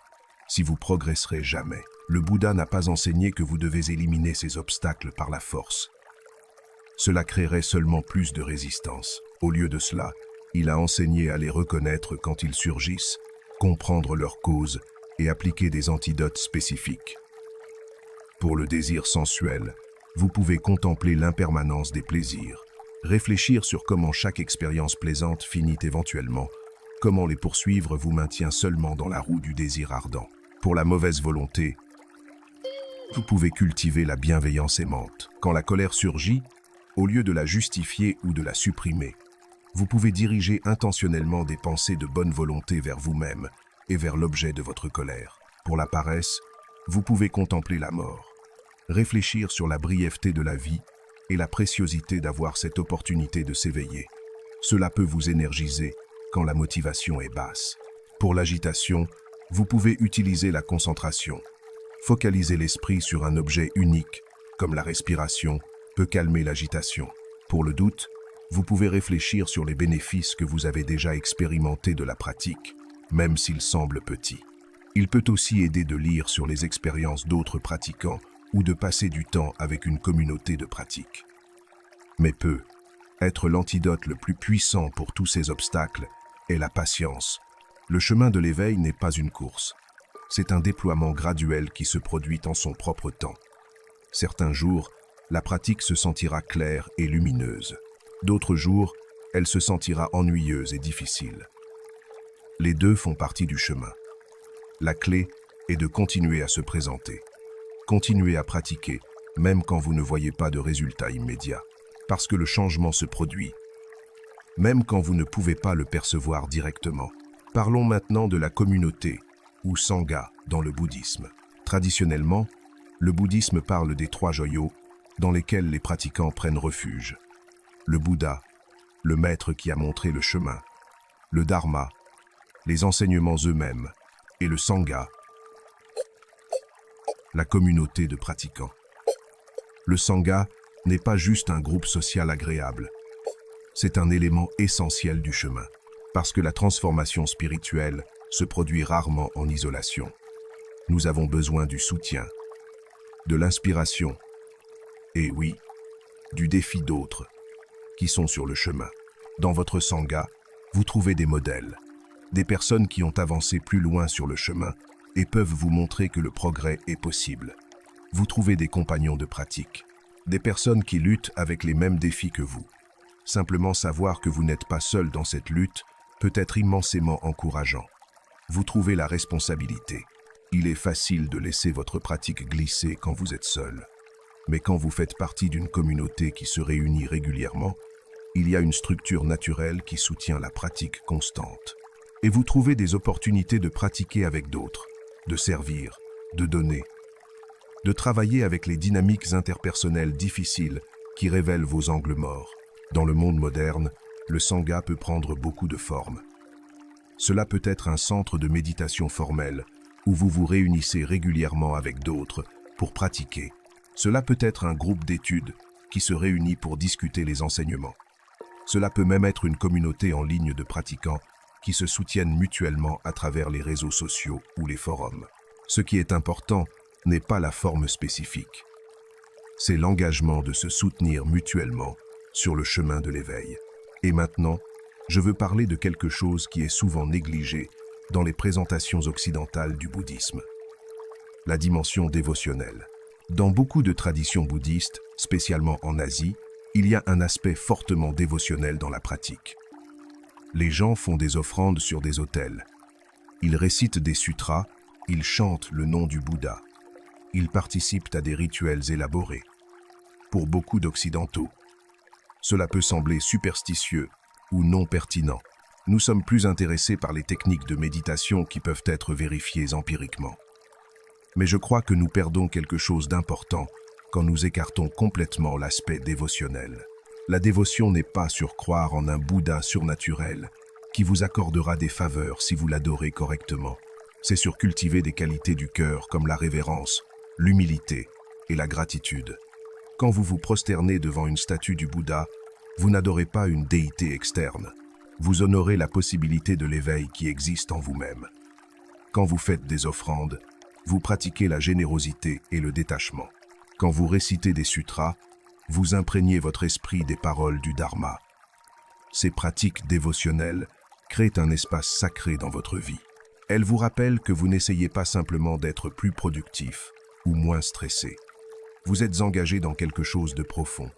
si vous progresserez jamais. Le Bouddha n'a pas enseigné que vous devez éliminer ces obstacles par la force. Cela créerait seulement plus de résistance. Au lieu de cela, Il a enseigné à les reconnaître quand ils surgissent, comprendre leurs causes et appliquer des antidotes spécifiques. Pour le désir sensuel, vous pouvez contempler l'impermanence des plaisirs, réfléchir sur comment chaque expérience plaisante finit éventuellement, comment les poursuivre vous maintient seulement dans la roue du désir ardent. Pour la mauvaise volonté, vous pouvez cultiver la bienveillance aimante. Quand la colère surgit, au lieu de la justifier ou de la supprimer, vous pouvez diriger intentionnellement des pensées de bonne volonté vers vous-même et vers l'objet de votre colère. Pour la paresse, vous pouvez contempler la mort, réfléchir sur la brièveté de la vie et la préciosité d'avoir cette opportunité de s'éveiller. Cela peut vous énergiser quand la motivation est basse. Pour l'agitation, vous pouvez utiliser la concentration. Focaliser l'esprit sur un objet unique, comme la respiration, peut calmer l'agitation. Pour le doute, vous pouvez réfléchir sur les bénéfices que vous avez déjà expérimentés de la pratique, même s'ils semblent petits. Il peut aussi aider de lire sur les expériences d'autres pratiquants ou de passer du temps avec une communauté de pratique. Mais peut être l'antidote le plus puissant pour tous ces obstacles est la patience. Le chemin de l'éveil n'est pas une course. C'est un déploiement graduel qui se produit en son propre temps. Certains jours, la pratique se sentira claire et lumineuse. D'autres jours, elle se sentira ennuyeuse et difficile. Les deux font partie du chemin. La clé est de continuer à se présenter. Continuez à pratiquer, même quand vous ne voyez pas de résultats immédiats, parce que le changement se produit, même quand vous ne pouvez pas le percevoir directement. Parlons maintenant de la communauté, ou sangha, dans le bouddhisme. Traditionnellement, le bouddhisme parle des trois joyaux dans lesquels les pratiquants prennent refuge. Le Bouddha, le maître qui a montré le chemin, le Dharma, les enseignements eux-mêmes, et le Sangha, la communauté de pratiquants. Le Sangha n'est pas juste un groupe social agréable, c'est un élément essentiel du chemin, parce que la transformation spirituelle se produit rarement en isolation. Nous avons besoin du soutien, de l'inspiration, et oui, du défi d'autres qui sont sur le chemin. Dans votre Sangha, vous trouvez des modèles, des personnes qui ont avancé plus loin sur le chemin et peuvent vous montrer que le progrès est possible. Vous trouvez des compagnons de pratique, des personnes qui luttent avec les mêmes défis que vous. Simplement savoir que vous n'êtes pas seul dans cette lutte peut être immensément encourageant. Vous trouvez la responsabilité. Il est facile de laisser votre pratique glisser quand vous êtes seul. Mais quand vous faites partie d'une communauté qui se réunit régulièrement, il y a une structure naturelle qui soutient la pratique constante. Et vous trouvez des opportunités de pratiquer avec d'autres, de servir, de donner, de travailler avec les dynamiques interpersonnelles difficiles qui révèlent vos angles morts. Dans le monde moderne, le Sangha peut prendre beaucoup de formes. Cela peut être un centre de méditation formel, où vous vous réunissez régulièrement avec d'autres pour pratiquer. Cela peut être un groupe d'études qui se réunit pour discuter les enseignements. Cela peut même être une communauté en ligne de pratiquants qui se soutiennent mutuellement à travers les réseaux sociaux ou les forums. Ce qui est important n'est pas la forme spécifique. C'est l'engagement de se soutenir mutuellement sur le chemin de l'éveil. Et maintenant, je veux parler de quelque chose qui est souvent négligé dans les présentations occidentales du bouddhisme. La dimension dévotionnelle. Dans beaucoup de traditions bouddhistes, spécialement en Asie, il y a un aspect fortement dévotionnel dans la pratique. Les gens font des offrandes sur des autels. Ils récitent des sutras, ils chantent le nom du Bouddha. Ils participent à des rituels élaborés. Pour beaucoup d'Occidentaux, cela peut sembler superstitieux ou non pertinent. Nous sommes plus intéressés par les techniques de méditation qui peuvent être vérifiées empiriquement. Mais je crois que nous perdons quelque chose d'important quand nous écartons complètement l'aspect dévotionnel. La dévotion n'est pas sur croire en un Bouddha surnaturel qui vous accordera des faveurs si vous l'adorez correctement. C'est sur cultiver des qualités du cœur comme la révérence, l'humilité et la gratitude. Quand vous vous prosternez devant une statue du Bouddha, vous n'adorez pas une déité externe. Vous honorez la possibilité de l'éveil qui existe en vous-même. Quand vous faites des offrandes, vous pratiquez la générosité et le détachement. Quand vous récitez des sutras, vous imprégnez votre esprit des paroles du Dharma. Ces pratiques dévotionnelles créent un espace sacré dans votre vie. Elles vous rappellent que vous n'essayez pas simplement d'être plus productif ou moins stressé. Vous êtes engagé dans quelque chose de profond.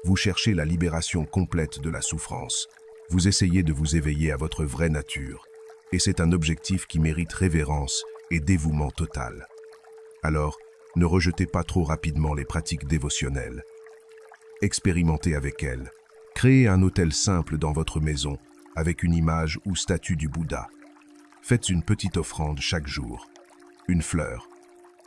Vous cherchez la libération complète de la souffrance. Vous essayez de vous éveiller à votre vraie nature. Et c'est un objectif qui mérite révérence et dévouement total. Alors, ne rejetez pas trop rapidement les pratiques dévotionnelles. Expérimentez avec elles. Créez un autel simple dans votre maison avec une image ou statue du Bouddha. Faites une petite offrande chaque jour. Une fleur,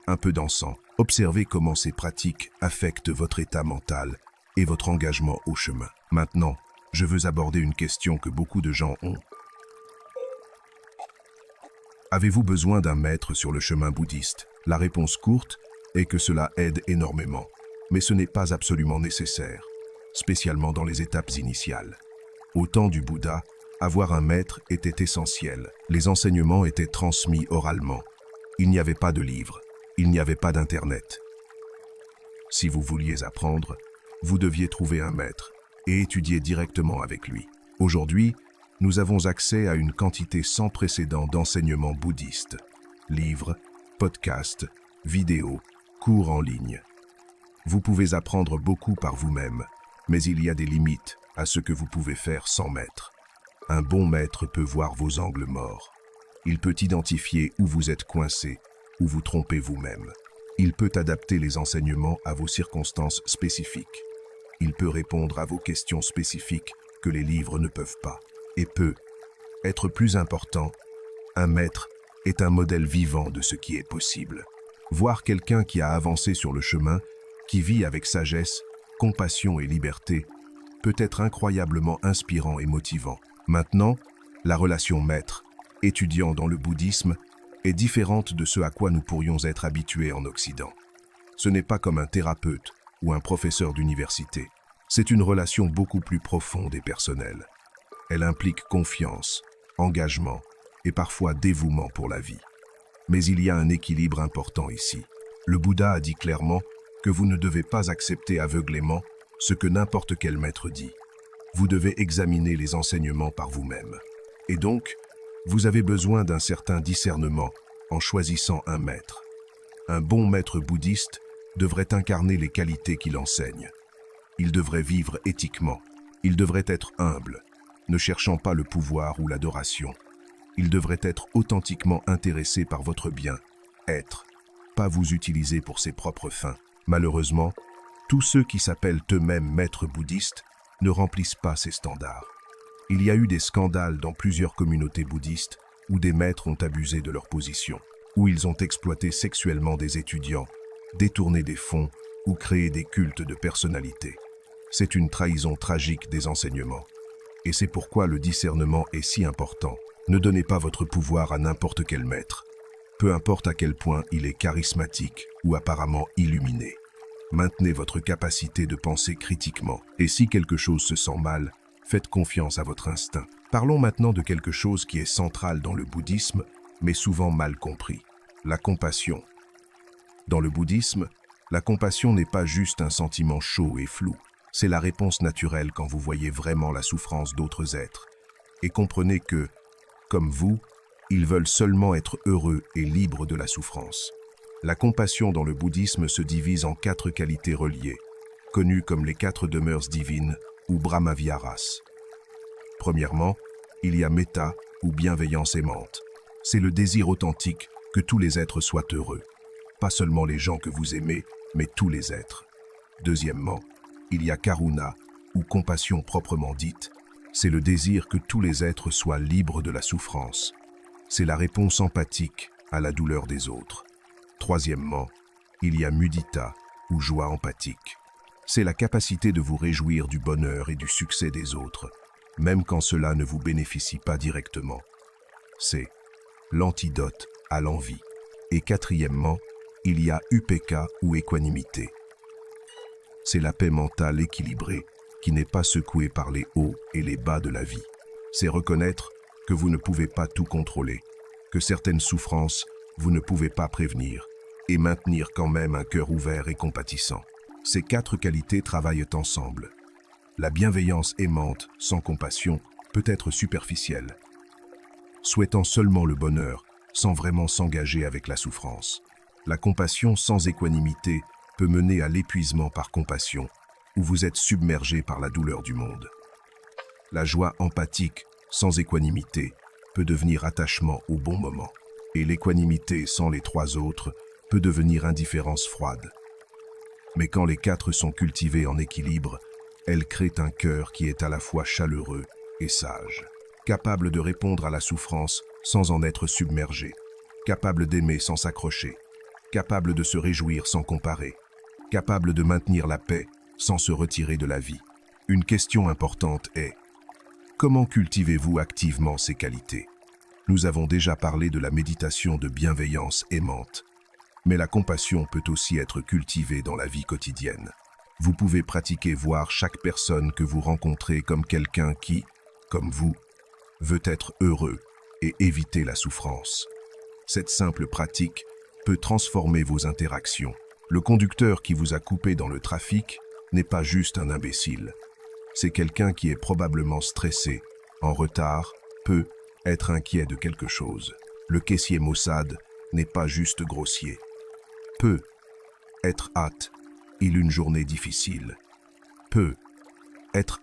un peu d'encens. Observez comment ces pratiques affectent votre état mental et votre engagement au chemin. Maintenant, je veux aborder une question que beaucoup de gens ont. Avez-vous besoin d'un maître sur le chemin bouddhiste? La réponse courte est que cela aide énormément, mais ce n'est pas absolument nécessaire, spécialement dans les étapes initiales. Au temps du Bouddha, avoir un maître était essentiel. Les enseignements étaient transmis oralement. Il n'y avait pas de livres, il n'y avait pas d'Internet. Si vous vouliez apprendre, vous deviez trouver un maître et étudier directement avec lui. Aujourd'hui, nous avons accès à une quantité sans précédent d'enseignements bouddhistes. Livres, podcasts, vidéos, cours en ligne. Vous pouvez apprendre beaucoup par vous-même, mais il y a des limites à ce que vous pouvez faire sans maître. Un bon maître peut voir vos angles morts. Il peut identifier où vous êtes coincé, où vous trompez vous-même. Il peut adapter les enseignements à vos circonstances spécifiques. Il peut répondre à vos questions spécifiques que les livres ne peuvent pas. Et peut être plus important, un maître est un modèle vivant de ce qui est possible. Voir quelqu'un qui a avancé sur le chemin, qui vit avec sagesse, compassion et liberté, peut être incroyablement inspirant et motivant. Maintenant, la relation maître-étudiant dans le bouddhisme est différente de ce à quoi nous pourrions être habitués en Occident. Ce n'est pas comme un thérapeute ou un professeur d'université. C'est une relation beaucoup plus profonde et personnelle. Elle implique confiance, engagement et parfois dévouement pour la vie. Mais il y a un équilibre important ici. Le Bouddha a dit clairement que vous ne devez pas accepter aveuglément ce que n'importe quel maître dit. Vous devez examiner les enseignements par vous-même. Et donc, vous avez besoin d'un certain discernement en choisissant un maître. Un bon maître bouddhiste devrait incarner les qualités qu'il enseigne. Il devrait vivre éthiquement. Il devrait être humble, ne cherchant pas le pouvoir ou l'adoration. Il devrait être authentiquement intéressé par votre bien-être, pas vous utiliser pour ses propres fins. Malheureusement, tous ceux qui s'appellent eux-mêmes maîtres bouddhistes ne remplissent pas ces standards. Il y a eu des scandales dans plusieurs communautés bouddhistes où des maîtres ont abusé de leur position, où ils ont exploité sexuellement des étudiants, détourné des fonds ou créé des cultes de personnalité. C'est une trahison tragique des enseignements. Et c'est pourquoi le discernement est si important. Ne donnez pas votre pouvoir à n'importe quel maître, peu importe à quel point il est charismatique ou apparemment illuminé. Maintenez votre capacité de penser critiquement. Et si quelque chose se sent mal, faites confiance à votre instinct. Parlons maintenant de quelque chose qui est central dans le bouddhisme, mais souvent mal compris. La compassion. Dans le bouddhisme, la compassion n'est pas juste un sentiment chaud et flou. C'est la réponse naturelle quand vous voyez vraiment la souffrance d'autres êtres. Et comprenez que, comme vous, ils veulent seulement être heureux et libres de la souffrance. La compassion dans le bouddhisme se divise en 4 qualités reliées, connues comme les 4 demeures divines ou Brahmaviharas. Premièrement, il y a metta ou bienveillance aimante. C'est le désir authentique que tous les êtres soient heureux. Pas seulement les gens que vous aimez, mais tous les êtres. Deuxièmement, il y a karuna ou compassion proprement dite. C'est le désir que tous les êtres soient libres de la souffrance. C'est la réponse empathique à la douleur des autres. Troisièmement, il y a mudita ou joie empathique. C'est la capacité de vous réjouir du bonheur et du succès des autres, même quand cela ne vous bénéficie pas directement. C'est l'antidote à l'envie. Et quatrièmement, il y a upeka ou équanimité. C'est la paix mentale équilibrée qui n'est pas secouée par les hauts et les bas de la vie. C'est reconnaître que vous ne pouvez pas tout contrôler, que certaines souffrances vous ne pouvez pas prévenir, et maintenir quand même un cœur ouvert et compatissant. Ces 4 qualités travaillent ensemble. La bienveillance aimante, sans compassion, peut être superficielle, souhaitant seulement le bonheur, sans vraiment s'engager avec la souffrance. La compassion sans équanimité peut mener à l'épuisement par compassion, où vous êtes submergé par la douleur du monde. La joie empathique, sans équanimité, peut devenir attachement au bon moment. Et l'équanimité sans les trois autres peut devenir indifférence froide. Mais quand les quatre sont cultivés en équilibre, elles créent un cœur qui est à la fois chaleureux et sage, capable de répondre à la souffrance sans en être submergé, capable d'aimer sans s'accrocher, capable de se réjouir sans comparer, capable de maintenir la paix sans se retirer de la vie. Une question importante est: comment cultivez-vous activement ces qualités? Nous avons déjà parlé de la méditation de bienveillance aimante, mais la compassion peut aussi être cultivée dans la vie quotidienne. Vous pouvez pratiquer voir chaque personne que vous rencontrez comme quelqu'un qui, comme vous, veut être heureux et éviter la souffrance. Cette simple pratique peut transformer vos interactions. Le conducteur qui vous a coupé dans le trafic n'est pas juste un imbécile. C'est quelqu'un qui est probablement stressé, en retard, peut être inquiet de quelque chose. Le caissier maussade n'est pas juste grossier. Peut être hâte, il une journée difficile. Peut être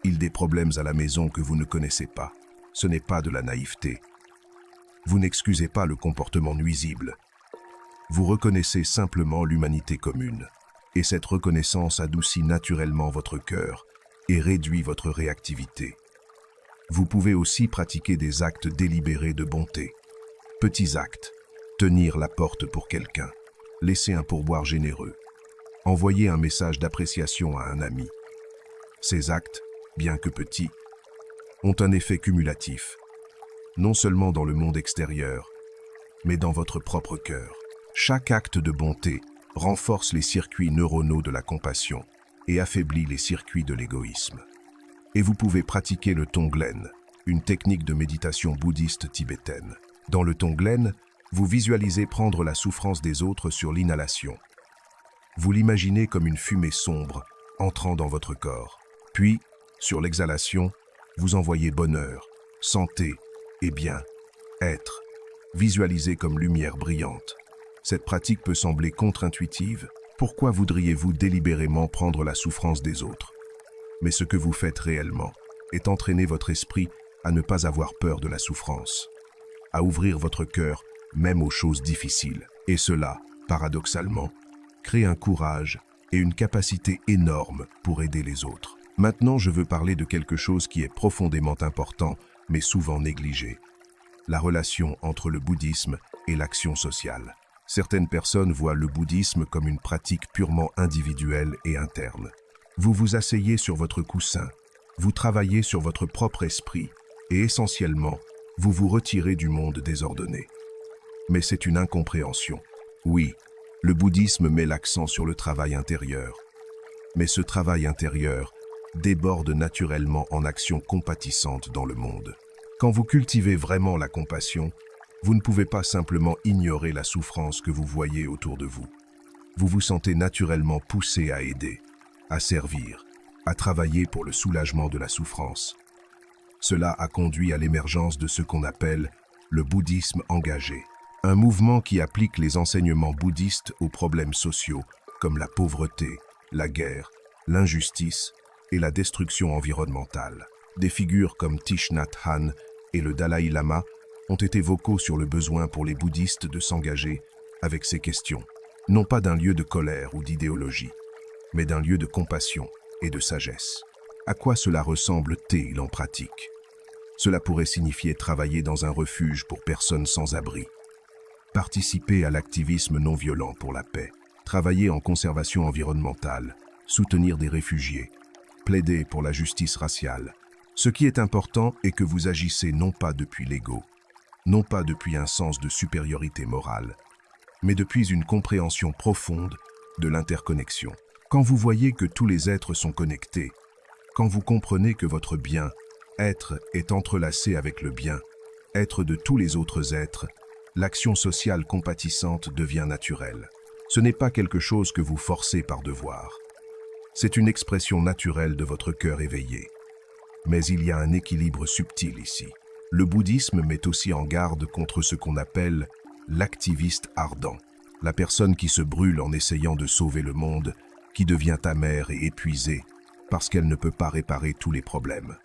il des problèmes à la maison que vous ne connaissez pas. Ce n'est pas de la naïveté. Vous n'excusez pas le comportement nuisible. Vous reconnaissez simplement l'humanité commune. Et cette reconnaissance adoucit naturellement votre cœur et réduit votre réactivité. Vous pouvez aussi pratiquer des actes délibérés de bonté. Petits actes: tenir la porte pour quelqu'un, laisser un pourboire généreux, envoyer un message d'appréciation à un ami. Ces actes, bien que petits, ont un effet cumulatif, non seulement dans le monde extérieur, mais dans votre propre cœur. Chaque acte de bonté renforce les circuits neuronaux de la compassion et affaiblit les circuits de l'égoïsme. Et vous pouvez pratiquer le Tonglen, une technique de méditation bouddhiste tibétaine. Dans le Tonglen, vous visualisez prendre la souffrance des autres sur l'inhalation. Vous l'imaginez comme une fumée sombre entrant dans votre corps. Puis, sur l'exhalation, vous envoyez bonheur, santé et bien-être, visualisé comme lumière brillante. Cette pratique peut sembler contre-intuitive. Pourquoi voudriez-vous délibérément prendre la souffrance des autres? Mais ce que vous faites réellement est entraîner votre esprit à ne pas avoir peur de la souffrance, à ouvrir votre cœur même aux choses difficiles. Et cela, paradoxalement, crée un courage et une capacité énorme pour aider les autres. Maintenant, je veux parler de quelque chose qui est profondément important, mais souvent négligé: la relation entre le bouddhisme et l'action sociale. Certaines personnes voient le bouddhisme comme une pratique purement individuelle et interne. Vous vous asseyez sur votre coussin, vous travaillez sur votre propre esprit et essentiellement, vous vous retirez du monde désordonné. Mais c'est une incompréhension. Oui, le bouddhisme met l'accent sur le travail intérieur. Mais ce travail intérieur déborde naturellement en actions compatissantes dans le monde. Quand vous cultivez vraiment la compassion, vous ne pouvez pas simplement ignorer la souffrance que vous voyez autour de vous. Vous vous sentez naturellement poussé à aider, à servir, à travailler pour le soulagement de la souffrance. Cela a conduit à l'émergence de ce qu'on appelle le bouddhisme engagé, un mouvement qui applique les enseignements bouddhistes aux problèmes sociaux comme la pauvreté, la guerre, l'injustice et la destruction environnementale. Des figures comme Thich Nhat Hanh et le Dalai Lama ont été vocaux sur le besoin pour les bouddhistes de s'engager avec ces questions, non pas d'un lieu de colère ou d'idéologie, mais d'un lieu de compassion et de sagesse. À quoi cela ressemble-t-il en pratique? Cela pourrait signifier travailler dans un refuge pour personnes sans abri, participer à l'activisme non violent pour la paix, travailler en conservation environnementale, soutenir des réfugiés, plaider pour la justice raciale. Ce qui est important est que vous agissez non pas depuis l'ego, non pas depuis un sens de supériorité morale, mais depuis une compréhension profonde de l'interconnexion. Quand vous voyez que tous les êtres sont connectés, quand vous comprenez que votre bien-être est entrelacé avec le bien-être de tous les autres êtres, l'action sociale compatissante devient naturelle. Ce n'est pas quelque chose que vous forcez par devoir. C'est une expression naturelle de votre cœur éveillé. Mais il y a un équilibre subtil ici. Le bouddhisme met aussi en garde contre ce qu'on appelle l'activiste ardent, la personne qui se brûle en essayant de sauver le monde, qui devient amère et épuisée parce qu'elle ne peut pas réparer tous les problèmes.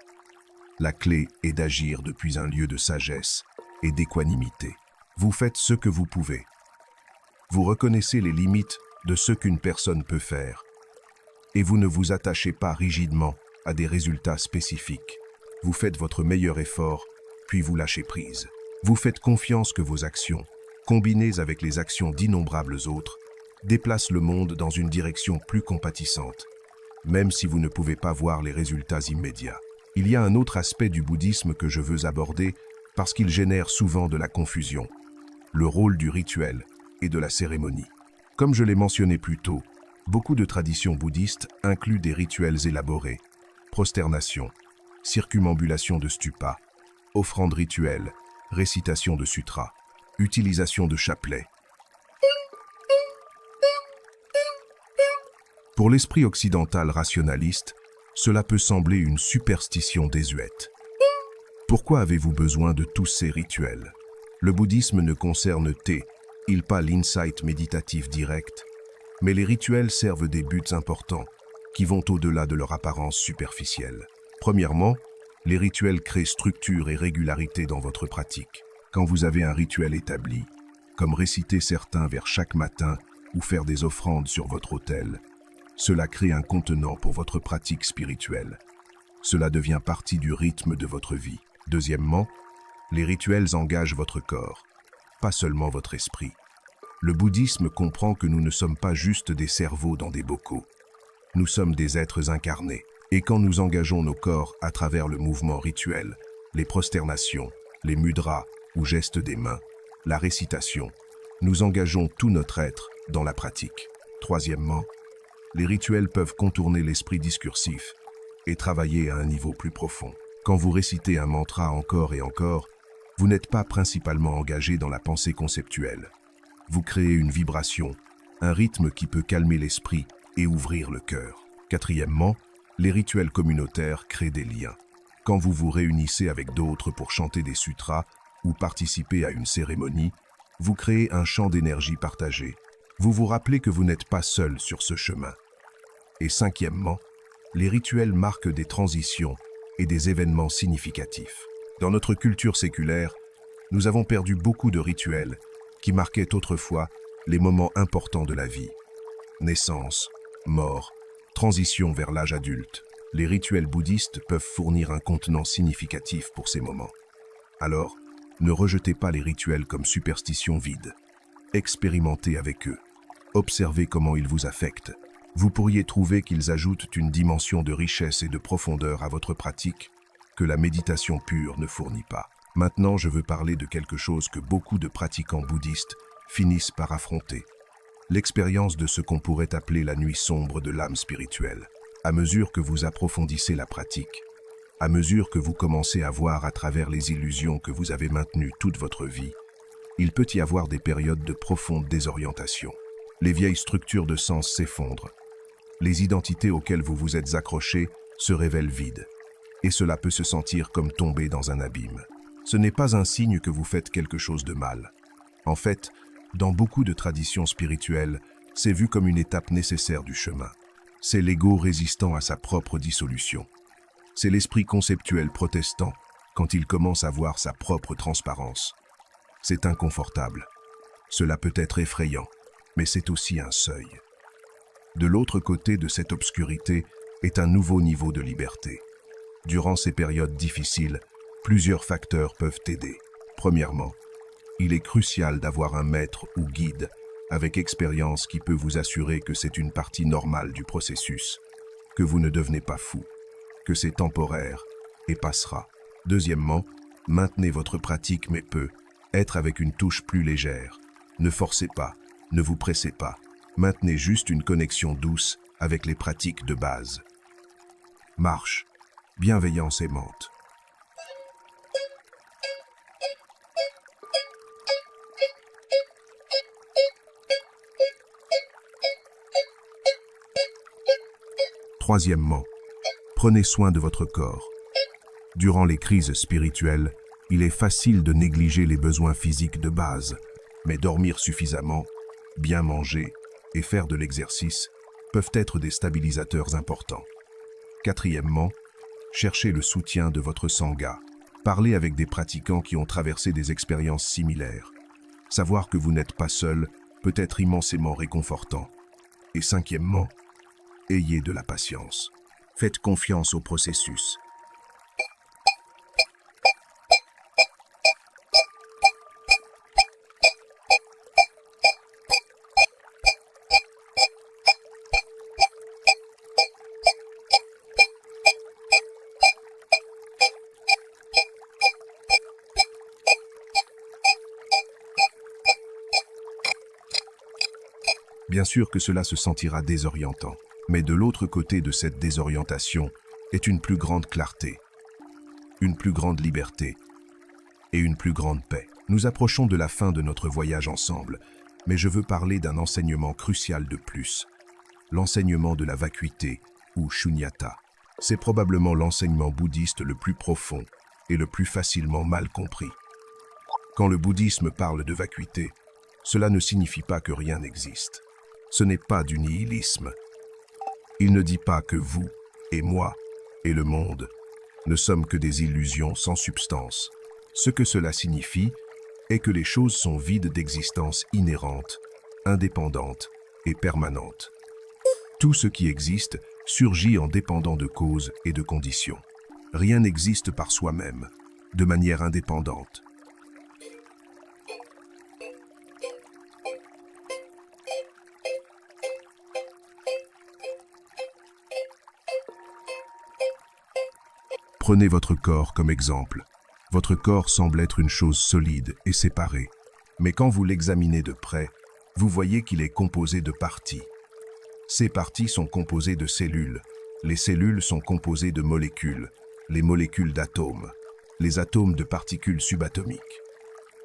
La clé est d'agir depuis un lieu de sagesse et d'équanimité. Vous faites ce que vous pouvez. Vous reconnaissez les limites de ce qu'une personne peut faire et vous ne vous attachez pas rigidement à des résultats spécifiques. Vous faites votre meilleur effort, puis vous lâchez prise. Vous faites confiance que vos actions, combinées avec les actions d'innombrables autres, déplacent le monde dans une direction plus compatissante, même si vous ne pouvez pas voir les résultats immédiats. Il y a un autre aspect du bouddhisme que je veux aborder parce qu'il génère souvent de la confusion, le rôle du rituel et de la cérémonie. Comme je l'ai mentionné plus tôt, beaucoup de traditions bouddhistes incluent des rituels élaborés, prosternation, circumambulation de stupas, offrandes rituelles, récitation de sutras, utilisation de chapelets. Pour l'esprit occidental rationaliste, cela peut sembler une superstition désuète. Pourquoi avez-vous besoin de tous ces rituels? Le bouddhisme ne concerne-t-il pas l'insight méditatif direct, mais les rituels servent des buts importants qui vont au-delà de leur apparence superficielle. Premièrement, les rituels créent structure et régularité dans votre pratique. Quand vous avez un rituel établi, comme réciter certains vers chaque matin ou faire des offrandes sur votre autel, cela crée un contenant pour votre pratique spirituelle. Cela devient partie du rythme de votre vie. Deuxièmement, les rituels engagent votre corps, pas seulement votre esprit. Le bouddhisme comprend que nous ne sommes pas juste des cerveaux dans des bocaux. Nous sommes des êtres incarnés. Et quand nous engageons nos corps à travers le mouvement rituel, les prosternations, les mudras ou gestes des mains, la récitation, nous engageons tout notre être dans la pratique. Troisièmement, les rituels peuvent contourner l'esprit discursif et travailler à un niveau plus profond. Quand vous récitez un mantra encore et encore, vous n'êtes pas principalement engagé dans la pensée conceptuelle. Vous créez une vibration, un rythme qui peut calmer l'esprit et ouvrir le cœur. Quatrièmement, les rituels communautaires créent des liens. Quand vous vous réunissez avec d'autres pour chanter des sutras ou participer à une cérémonie, vous créez un champ d'énergie partagé. Vous vous rappelez que vous n'êtes pas seul sur ce chemin. Et cinquièmement, les rituels marquent des transitions et des événements significatifs. Dans notre culture séculaire, nous avons perdu beaucoup de rituels qui marquaient autrefois les moments importants de la vie. Naissance, mort, transition vers l'âge adulte. Les rituels bouddhistes peuvent fournir un contenant significatif pour ces moments. Alors, ne rejetez pas les rituels comme superstitions vides. Expérimentez avec eux. Observez comment ils vous affectent. Vous pourriez trouver qu'ils ajoutent une dimension de richesse et de profondeur à votre pratique que la méditation pure ne fournit pas. Maintenant, je veux parler de quelque chose que beaucoup de pratiquants bouddhistes finissent par affronter. L'expérience de ce qu'on pourrait appeler la nuit sombre de l'âme spirituelle. À mesure que vous approfondissez la pratique, à mesure que vous commencez à voir à travers les illusions que vous avez maintenues toute votre vie, il peut y avoir des périodes de profonde désorientation. Les vieilles structures de sens s'effondrent. Les identités auxquelles vous vous êtes accrochés se révèlent vides. Et cela peut se sentir comme tomber dans un abîme. Ce n'est pas un signe que vous faites quelque chose de mal. En fait, dans beaucoup de traditions spirituelles, c'est vu comme une étape nécessaire du chemin. C'est l'ego résistant à sa propre dissolution. C'est l'esprit conceptuel protestant quand il commence à voir sa propre transparence. C'est inconfortable. Cela peut être effrayant, mais c'est aussi un seuil. De l'autre côté de cette obscurité est un nouveau niveau de liberté. Durant ces périodes difficiles, plusieurs facteurs peuvent t'aider. Premièrement, il est crucial d'avoir un maître ou guide avec expérience qui peut vous assurer que c'est une partie normale du processus, que vous ne devenez pas fou, que c'est temporaire et passera. Deuxièmement, maintenez votre pratique mais être avec une touche plus légère. Ne forcez pas, ne vous pressez pas. Maintenez juste une connexion douce avec les pratiques de base. Marche, bienveillance aimante. Troisièmement, prenez soin de votre corps. Durant les crises spirituelles, il est facile de négliger les besoins physiques de base, mais dormir suffisamment, bien manger et faire de l'exercice peuvent être des stabilisateurs importants. Quatrièmement, cherchez le soutien de votre sangha. Parlez avec des pratiquants qui ont traversé des expériences similaires. Savoir que vous n'êtes pas seul peut être immensément réconfortant. Et cinquièmement, ayez de la patience. Faites confiance au processus. Bien sûr que cela se sentira désorientant, mais de l'autre côté de cette désorientation est une plus grande clarté, une plus grande liberté et une plus grande paix. Nous approchons de la fin de notre voyage ensemble, mais je veux parler d'un enseignement crucial de plus, l'enseignement de la vacuité ou shunyata. C'est probablement l'enseignement bouddhiste le plus profond et le plus facilement mal compris. Quand le bouddhisme parle de vacuité, cela ne signifie pas que rien n'existe. Ce n'est pas du nihilisme. Il ne dit pas que vous, et moi, et le monde ne sommes que des illusions sans substance. Ce que cela signifie est que les choses sont vides d'existence inhérente, indépendante et permanente. Tout ce qui existe surgit en dépendant de causes et de conditions. Rien n'existe par soi-même, de manière indépendante. Prenez votre corps comme exemple. Votre corps semble être une chose solide et séparée. Mais quand vous l'examinez de près, vous voyez qu'il est composé de parties. Ces parties sont composées de cellules. Les cellules sont composées de molécules. Les molécules d'atomes. Les atomes de particules subatomiques.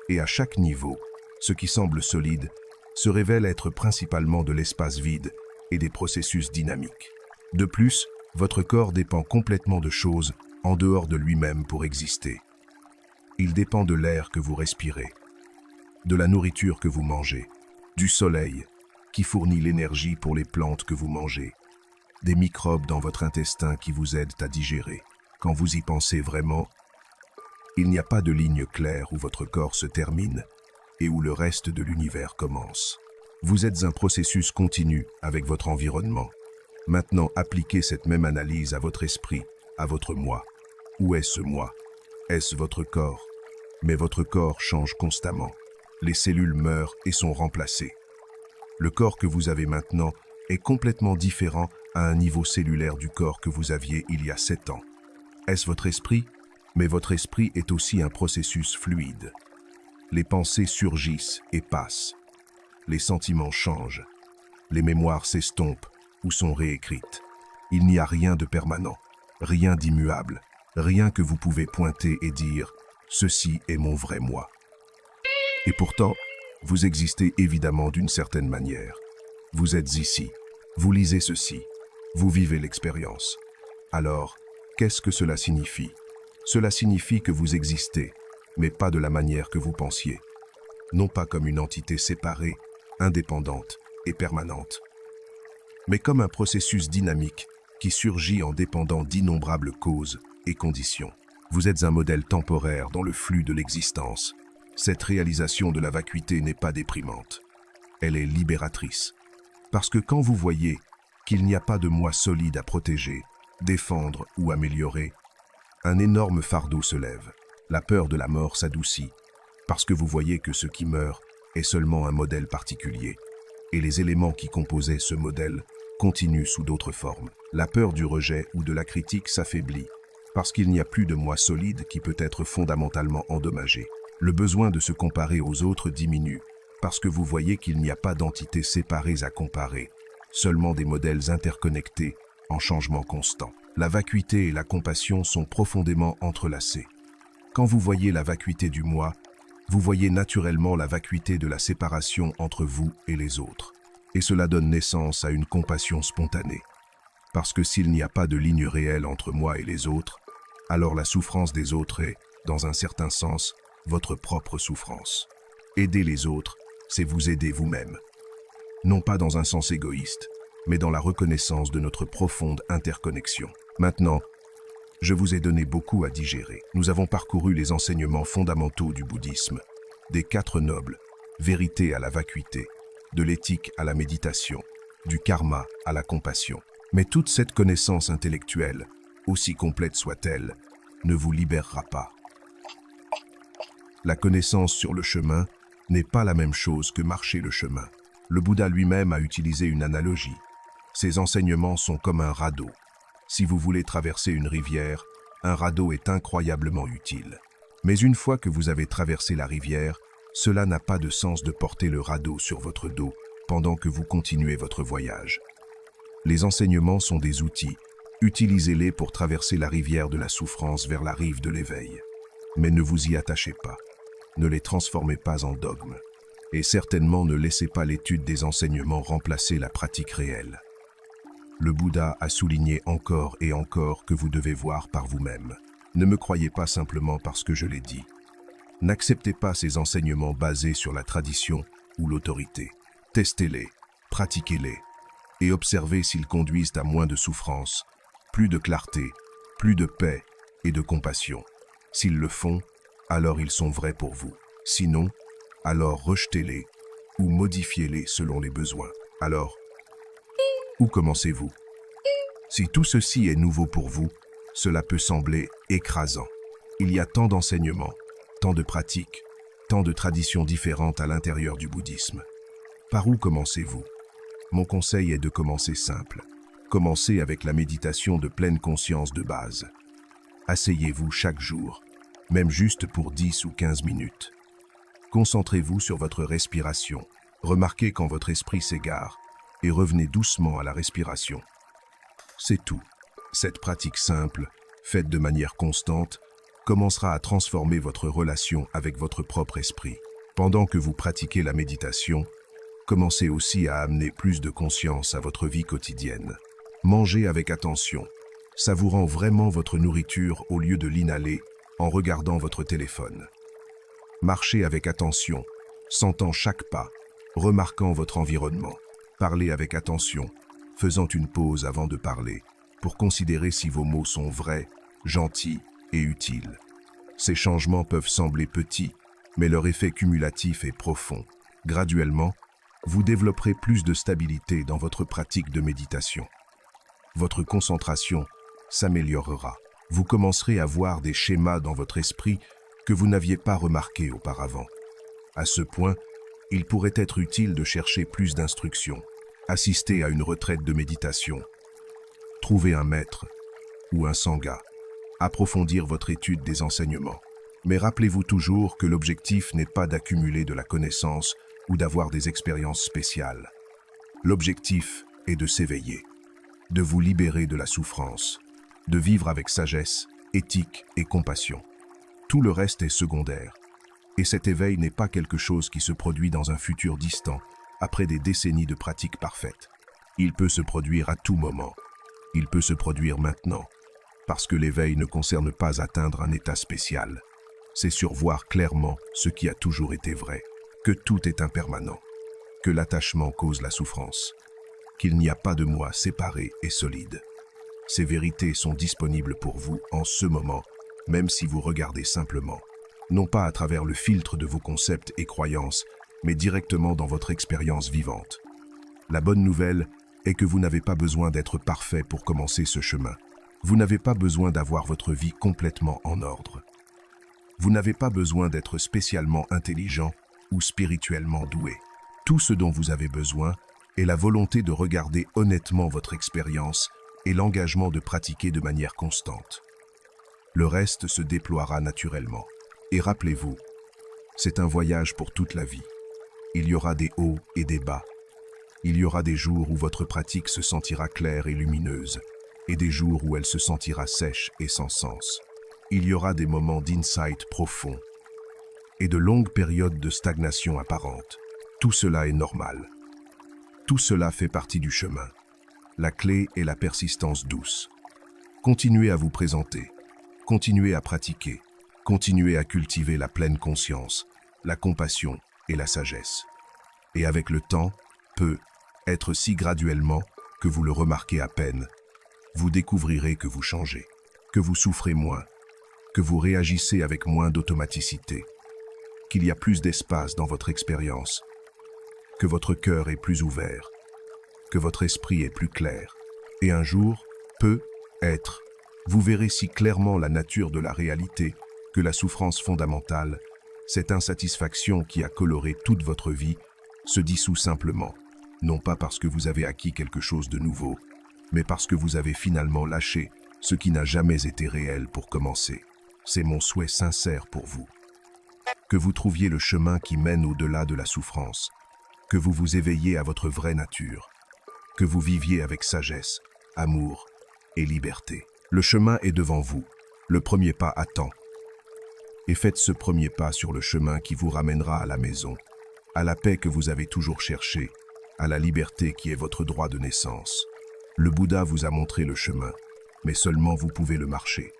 Et à chaque niveau, ce qui semble solide se révèle être principalement de l'espace vide et des processus dynamiques. De plus, votre corps dépend complètement de choses en dehors de lui-même pour exister. Il dépend de l'air que vous respirez, de la nourriture que vous mangez, du soleil qui fournit l'énergie pour les plantes que vous mangez, des microbes dans votre intestin qui vous aident à digérer. Quand vous y pensez vraiment, il n'y a pas de ligne claire où votre corps se termine et où le reste de l'univers commence. Vous êtes un processus continu avec votre environnement. Maintenant, appliquez cette même analyse à votre esprit, à votre moi. Où est ce moi? Est-ce votre corps? Mais votre corps change constamment. Les cellules meurent et sont remplacées. Le corps que vous avez maintenant est complètement différent à un niveau cellulaire du corps que vous aviez il y a 7 ans. Est-ce votre esprit? Mais votre esprit est aussi un processus fluide. Les pensées surgissent et passent. Les sentiments changent. Les mémoires s'estompent ou sont réécrites. Il n'y a rien de permanent, rien d'immuable, rien que vous pouvez pointer et dire « Ceci est mon vrai moi ». Et pourtant, vous existez évidemment d'une certaine manière. Vous êtes ici, vous lisez ceci, vous vivez l'expérience. Alors, qu'est-ce que cela signifie? Cela signifie que vous existez, mais pas de la manière que vous pensiez. Non pas comme une entité séparée, indépendante et permanente, mais comme un processus dynamique qui surgit en dépendant d'innombrables causes et conditions. Vous êtes un modèle temporaire dans le flux de l'existence. Cette réalisation de la vacuité n'est pas déprimante. Elle est libératrice. Parce que quand vous voyez qu'il n'y a pas de moi solide à protéger, défendre ou améliorer, un énorme fardeau se lève. La peur de la mort s'adoucit, parce que vous voyez que ce qui meurt est seulement un modèle particulier, et les éléments qui composaient ce modèle continuent sous d'autres formes. La peur du rejet ou de la critique s'affaiblit, parce qu'il n'y a plus de moi solide qui peut être fondamentalement endommagé. Le besoin de se comparer aux autres diminue, parce que vous voyez qu'il n'y a pas d'entités séparées à comparer, seulement des modèles interconnectés en changement constant. La vacuité et la compassion sont profondément entrelacées. Quand vous voyez la vacuité du moi, vous voyez naturellement la vacuité de la séparation entre vous et les autres. Et cela donne naissance à une compassion spontanée. Parce que s'il n'y a pas de ligne réelle entre moi et les autres, alors la souffrance des autres est, dans un certain sens, votre propre souffrance. Aider les autres, c'est vous aider vous-même. Non pas dans un sens égoïste, mais dans la reconnaissance de notre profonde interconnexion. Maintenant, je vous ai donné beaucoup à digérer. Nous avons parcouru les enseignements fondamentaux du bouddhisme, des 4 nobles, vérité à la vacuité, de l'éthique à la méditation, du karma à la compassion. Mais toute cette connaissance intellectuelle, aussi complète soit-elle, ne vous libérera pas. La connaissance sur le chemin n'est pas la même chose que marcher le chemin. Le Bouddha lui-même a utilisé une analogie. Ses enseignements sont comme un radeau. Si vous voulez traverser une rivière, un radeau est incroyablement utile. Mais une fois que vous avez traversé la rivière, cela n'a pas de sens de porter le radeau sur votre dos pendant que vous continuez votre voyage. Les enseignements sont des outils. Utilisez-les pour traverser la rivière de la souffrance vers la rive de l'éveil. Mais ne vous y attachez pas. Ne les transformez pas en dogmes. Et certainement ne laissez pas l'étude des enseignements remplacer la pratique réelle. Le Bouddha a souligné encore et encore que vous devez voir par vous-même. Ne me croyez pas simplement parce que je l'ai dit. N'acceptez pas ces enseignements basés sur la tradition ou l'autorité. Testez-les, pratiquez-les, et observez s'ils conduisent à moins de souffrance, plus de clarté, plus de paix et de compassion. S'ils le font, alors ils sont vrais pour vous. Sinon, alors rejetez-les ou modifiez-les selon les besoins. Alors, où commencez-vous? Si tout ceci est nouveau pour vous, cela peut sembler écrasant. Il y a tant d'enseignements, tant de pratiques, tant de traditions différentes à l'intérieur du bouddhisme. Par où commencez-vous? Mon conseil est de commencer simple. Commencez avec la méditation de pleine conscience de base. Asseyez-vous chaque jour, même juste pour 10 ou 15 minutes. Concentrez-vous sur votre respiration. Remarquez quand votre esprit s'égare et revenez doucement à la respiration. C'est tout. Cette pratique simple, faite de manière constante, commencera à transformer votre relation avec votre propre esprit. Pendant que vous pratiquez la méditation, commencez aussi à amener plus de conscience à votre vie quotidienne. Mangez avec attention, savourant vraiment votre nourriture au lieu de l'inhaler en regardant votre téléphone. Marchez avec attention, sentant chaque pas, remarquant votre environnement. Parlez avec attention, faisant une pause avant de parler, pour considérer si vos mots sont vrais, gentils et utiles. Ces changements peuvent sembler petits, mais leur effet cumulatif est profond. Graduellement, vous développerez plus de stabilité dans votre pratique de méditation. Votre concentration s'améliorera. Vous commencerez à voir des schémas dans votre esprit que vous n'aviez pas remarqués auparavant. À ce point, il pourrait être utile de chercher plus d'instructions, assister à une retraite de méditation, trouver un maître ou un sangha, approfondir votre étude des enseignements. Mais rappelez-vous toujours que l'objectif n'est pas d'accumuler de la connaissance ou d'avoir des expériences spéciales. L'objectif est de s'éveiller, de vous libérer de la souffrance, de vivre avec sagesse, éthique et compassion. Tout le reste est secondaire. Et cet éveil n'est pas quelque chose qui se produit dans un futur distant, après des décennies de pratiques parfaites. Il peut se produire à tout moment. Il peut se produire maintenant, parce que l'éveil ne concerne pas atteindre un état spécial. C'est survoir clairement ce qui a toujours été vrai, que tout est impermanent, que l'attachement cause la souffrance, qu'il n'y a pas de moi séparé et solide. Ces vérités sont disponibles pour vous en ce moment, même si vous regardez simplement. Non pas à travers le filtre de vos concepts et croyances, mais directement dans votre expérience vivante. La bonne nouvelle est que vous n'avez pas besoin d'être parfait pour commencer ce chemin. Vous n'avez pas besoin d'avoir votre vie complètement en ordre. Vous n'avez pas besoin d'être spécialement intelligent ou spirituellement doué. Tout ce dont vous avez besoin est la volonté de regarder honnêtement votre expérience et l'engagement de pratiquer de manière constante. Le reste se déploiera naturellement. Et rappelez-vous, c'est un voyage pour toute la vie. Il y aura des hauts et des bas. Il y aura des jours où votre pratique se sentira claire et lumineuse, et des jours où elle se sentira sèche et sans sens. Il y aura des moments d'insight profond, et de longues périodes de stagnation apparente. Tout cela est normal. Tout cela fait partie du chemin. La clé est la persistance douce. Continuez à vous présenter, continuez à pratiquer, continuez à cultiver la pleine conscience, la compassion et la sagesse. Et avec le temps, peut être si graduellement que vous le remarquez à peine, vous découvrirez que vous changez, que vous souffrez moins, que vous réagissez avec moins d'automaticité, qu'il y a plus d'espace dans votre expérience, que votre cœur est plus ouvert, que votre esprit est plus clair. Et un jour, peut-être, vous verrez si clairement la nature de la réalité que la souffrance fondamentale, cette insatisfaction qui a coloré toute votre vie, se dissout simplement, non pas parce que vous avez acquis quelque chose de nouveau, mais parce que vous avez finalement lâché ce qui n'a jamais été réel pour commencer. C'est mon souhait sincère pour vous. Que vous trouviez le chemin qui mène au-delà de la souffrance, que vous vous éveilliez à votre vraie nature, que vous viviez avec sagesse, amour et liberté. Le chemin est devant vous, le premier pas attend. Et faites ce premier pas sur le chemin qui vous ramènera à la maison, à la paix que vous avez toujours cherchée, à la liberté qui est votre droit de naissance. Le Bouddha vous a montré le chemin, mais seulement vous pouvez le marcher.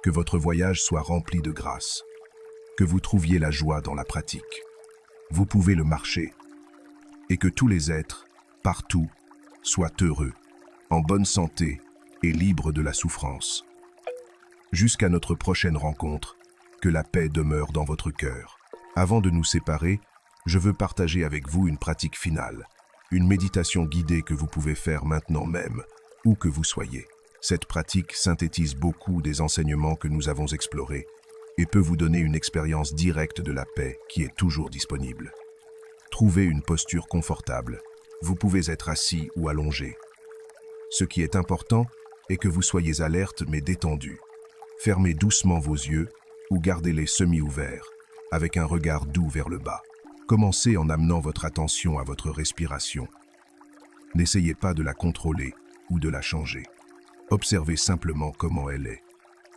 Que votre voyage soit rempli de grâce, que vous trouviez la joie dans la pratique. Vous pouvez le marcher, et que tous les êtres, partout, soient heureux, en bonne santé et libres de la souffrance. Jusqu'à notre prochaine rencontre, que la paix demeure dans votre cœur. Avant de nous séparer, je veux partager avec vous une pratique finale, une méditation guidée que vous pouvez faire maintenant même, où que vous soyez. Cette pratique synthétise beaucoup des enseignements que nous avons explorés et peut vous donner une expérience directe de la paix qui est toujours disponible. Trouvez une posture confortable. Vous pouvez être assis ou allongé. Ce qui est important est que vous soyez alerte mais détendu. Fermez doucement vos yeux ou gardez-les semi-ouverts, avec un regard doux vers le bas. Commencez en amenant votre attention à votre respiration. N'essayez pas de la contrôler ou de la changer. Observez simplement comment elle est.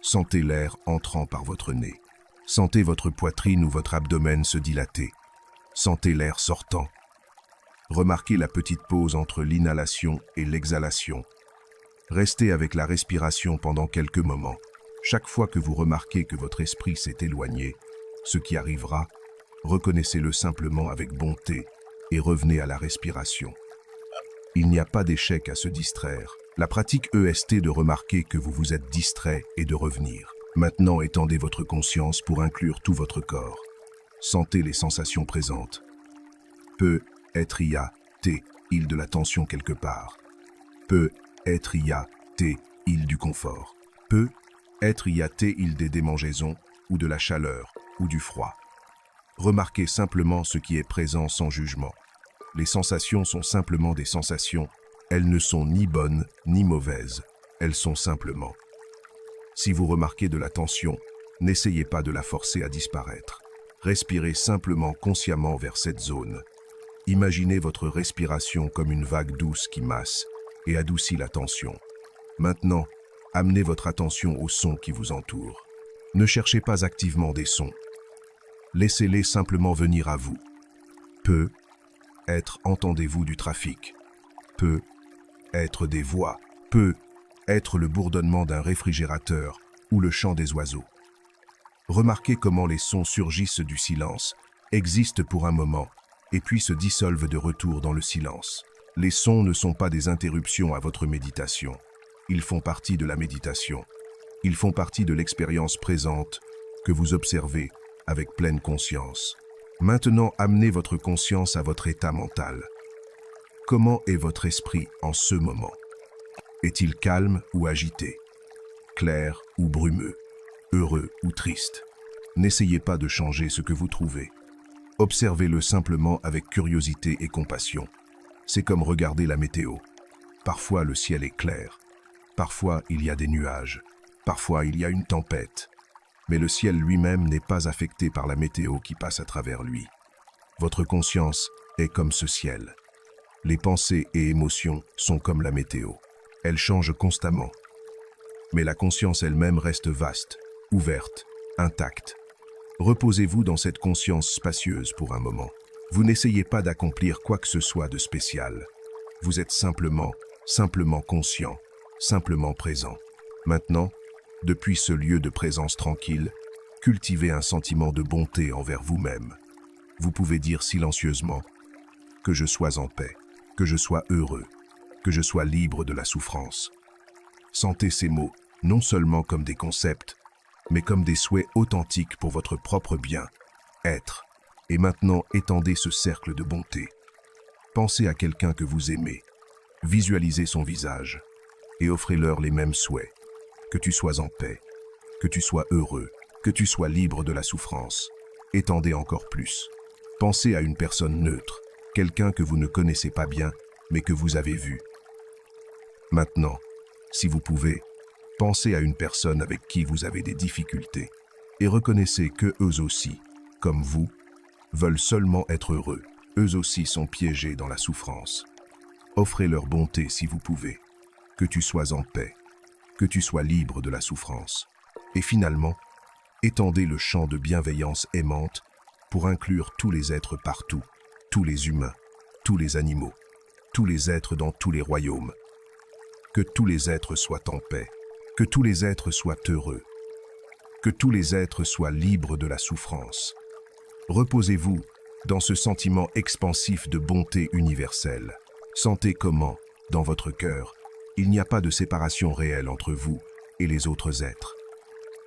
Sentez l'air entrant par votre nez. Sentez votre poitrine ou votre abdomen se dilater. Sentez l'air sortant. Remarquez la petite pause entre l'inhalation et l'exhalation. Restez avec la respiration pendant quelques moments. Chaque fois que vous remarquez que votre esprit s'est éloigné, ce qui arrivera, reconnaissez-le simplement avec bonté et revenez à la respiration. Il n'y a pas d'échec à se distraire. La pratique EST de remarquer que vous vous êtes distrait et de revenir. Maintenant, étendez votre conscience pour inclure tout votre corps. Sentez les sensations présentes. Peut-être y a île de la tension quelque part. Peut-être y a île du confort. Peut-être y a île des démangeaisons ou de la chaleur ou du froid. Remarquez simplement ce qui est présent sans jugement. Les sensations sont simplement des sensations. Elles ne sont ni bonnes ni mauvaises. Elles sont simplement. Si vous remarquez de la tension, n'essayez pas de la forcer à disparaître. Respirez simplement consciemment vers cette zone. Imaginez votre respiration comme une vague douce qui masse et adoucit la tension. Maintenant, amenez votre attention aux sons qui vous entourent. Ne cherchez pas activement des sons. Laissez-les simplement venir à vous. Peut-être entendez-vous du trafic. Peut-être des voix. Peut-être le bourdonnement d'un réfrigérateur ou le chant des oiseaux. Remarquez comment les sons surgissent du silence, existent pour un moment, et puis se dissolvent de retour dans le silence. Les sons ne sont pas des interruptions à votre méditation. Ils font partie de la méditation. Ils font partie de l'expérience présente que vous observez avec pleine conscience. Maintenant, amenez votre conscience à votre état mental. Comment est votre esprit en ce moment? Est-il calme ou agité? Clair ou brumeux? Heureux ou triste? N'essayez pas de changer ce que vous trouvez. Observez-le simplement avec curiosité et compassion. C'est comme regarder la météo. Parfois le ciel est clair. Parfois il y a des nuages. Parfois il y a une tempête. Mais le ciel lui-même n'est pas affecté par la météo qui passe à travers lui. Votre conscience est comme ce ciel. Les pensées et émotions sont comme la météo. Elles changent constamment. Mais la conscience elle-même reste vaste, ouverte, intacte. Reposez-vous dans cette conscience spacieuse pour un moment. Vous n'essayez pas d'accomplir quoi que ce soit de spécial. Vous êtes simplement simplement conscient, simplement présent. Maintenant, depuis ce lieu de présence tranquille, cultivez un sentiment de bonté envers vous-même. Vous pouvez dire silencieusement que je sois en paix, que je sois heureux, que je sois libre de la souffrance. Sentez ces mots non seulement comme des concepts, mais comme des souhaits authentiques pour votre propre bien, être. Et maintenant, étendez ce cercle de bonté. Pensez à quelqu'un que vous aimez, visualisez son visage et offrez-leur les mêmes souhaits. Que tu sois en paix, que tu sois heureux, que tu sois libre de la souffrance. Étendez encore plus. Pensez à une personne neutre, quelqu'un que vous ne connaissez pas bien, mais que vous avez vu. Maintenant, si vous pouvez, pensez à une personne avec qui vous avez des difficultés et reconnaissez que eux aussi, comme vous, veulent seulement être heureux. Eux aussi sont piégés dans la souffrance. Offrez leur bonté si vous pouvez. Que tu sois en paix, que tu sois libre de la souffrance. Et finalement, étendez le champ de bienveillance aimante pour inclure tous les êtres partout, tous les humains, tous les animaux, tous les êtres dans tous les royaumes. Que tous les êtres soient en paix, que tous les êtres soient heureux, que tous les êtres soient libres de la souffrance. Reposez-vous dans ce sentiment expansif de bonté universelle. Sentez comment, dans votre cœur, il n'y a pas de séparation réelle entre vous et les autres êtres.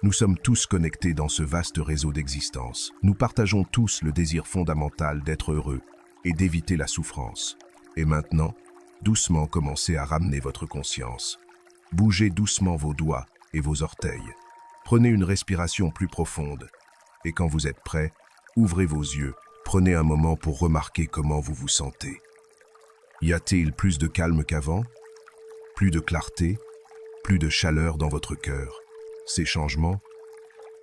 Nous sommes tous connectés dans ce vaste réseau d'existence. Nous partageons tous le désir fondamental d'être heureux et d'éviter la souffrance. Et maintenant, doucement commencez à ramener votre conscience. Bougez doucement vos doigts et vos orteils. Prenez une respiration plus profonde. Et quand vous êtes prêt, ouvrez vos yeux. Prenez un moment pour remarquer comment vous vous sentez. Y a-t-il plus de calme qu'avant? Plus de clarté? Plus de chaleur dans votre cœur? Ces changements,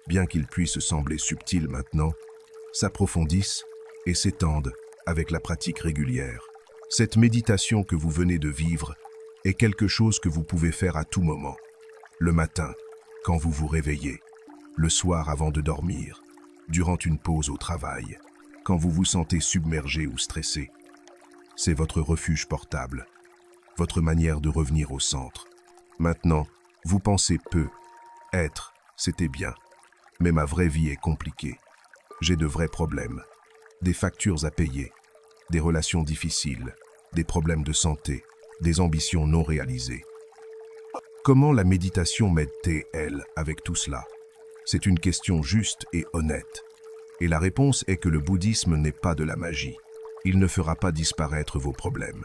bien qu'ils puissent sembler subtils maintenant, s'approfondissent et s'étendent avec la pratique régulière. Cette méditation que vous venez de vivre est quelque chose que vous pouvez faire à tout moment. Le matin, quand vous vous réveillez, le soir avant de dormir, durant une pause au travail, quand vous vous sentez submergé ou stressé. C'est votre refuge portable, votre manière de revenir au centre. Maintenant, vous pensez peu. Être, c'était bien. Mais ma vraie vie est compliquée. J'ai de vrais problèmes. Des factures à payer, des relations difficiles, des problèmes de santé, des ambitions non réalisées. Comment la méditation m'aide-t-elle avec tout cela? C'est une question juste et honnête. Et la réponse est que le bouddhisme n'est pas de la magie. Il ne fera pas disparaître vos problèmes.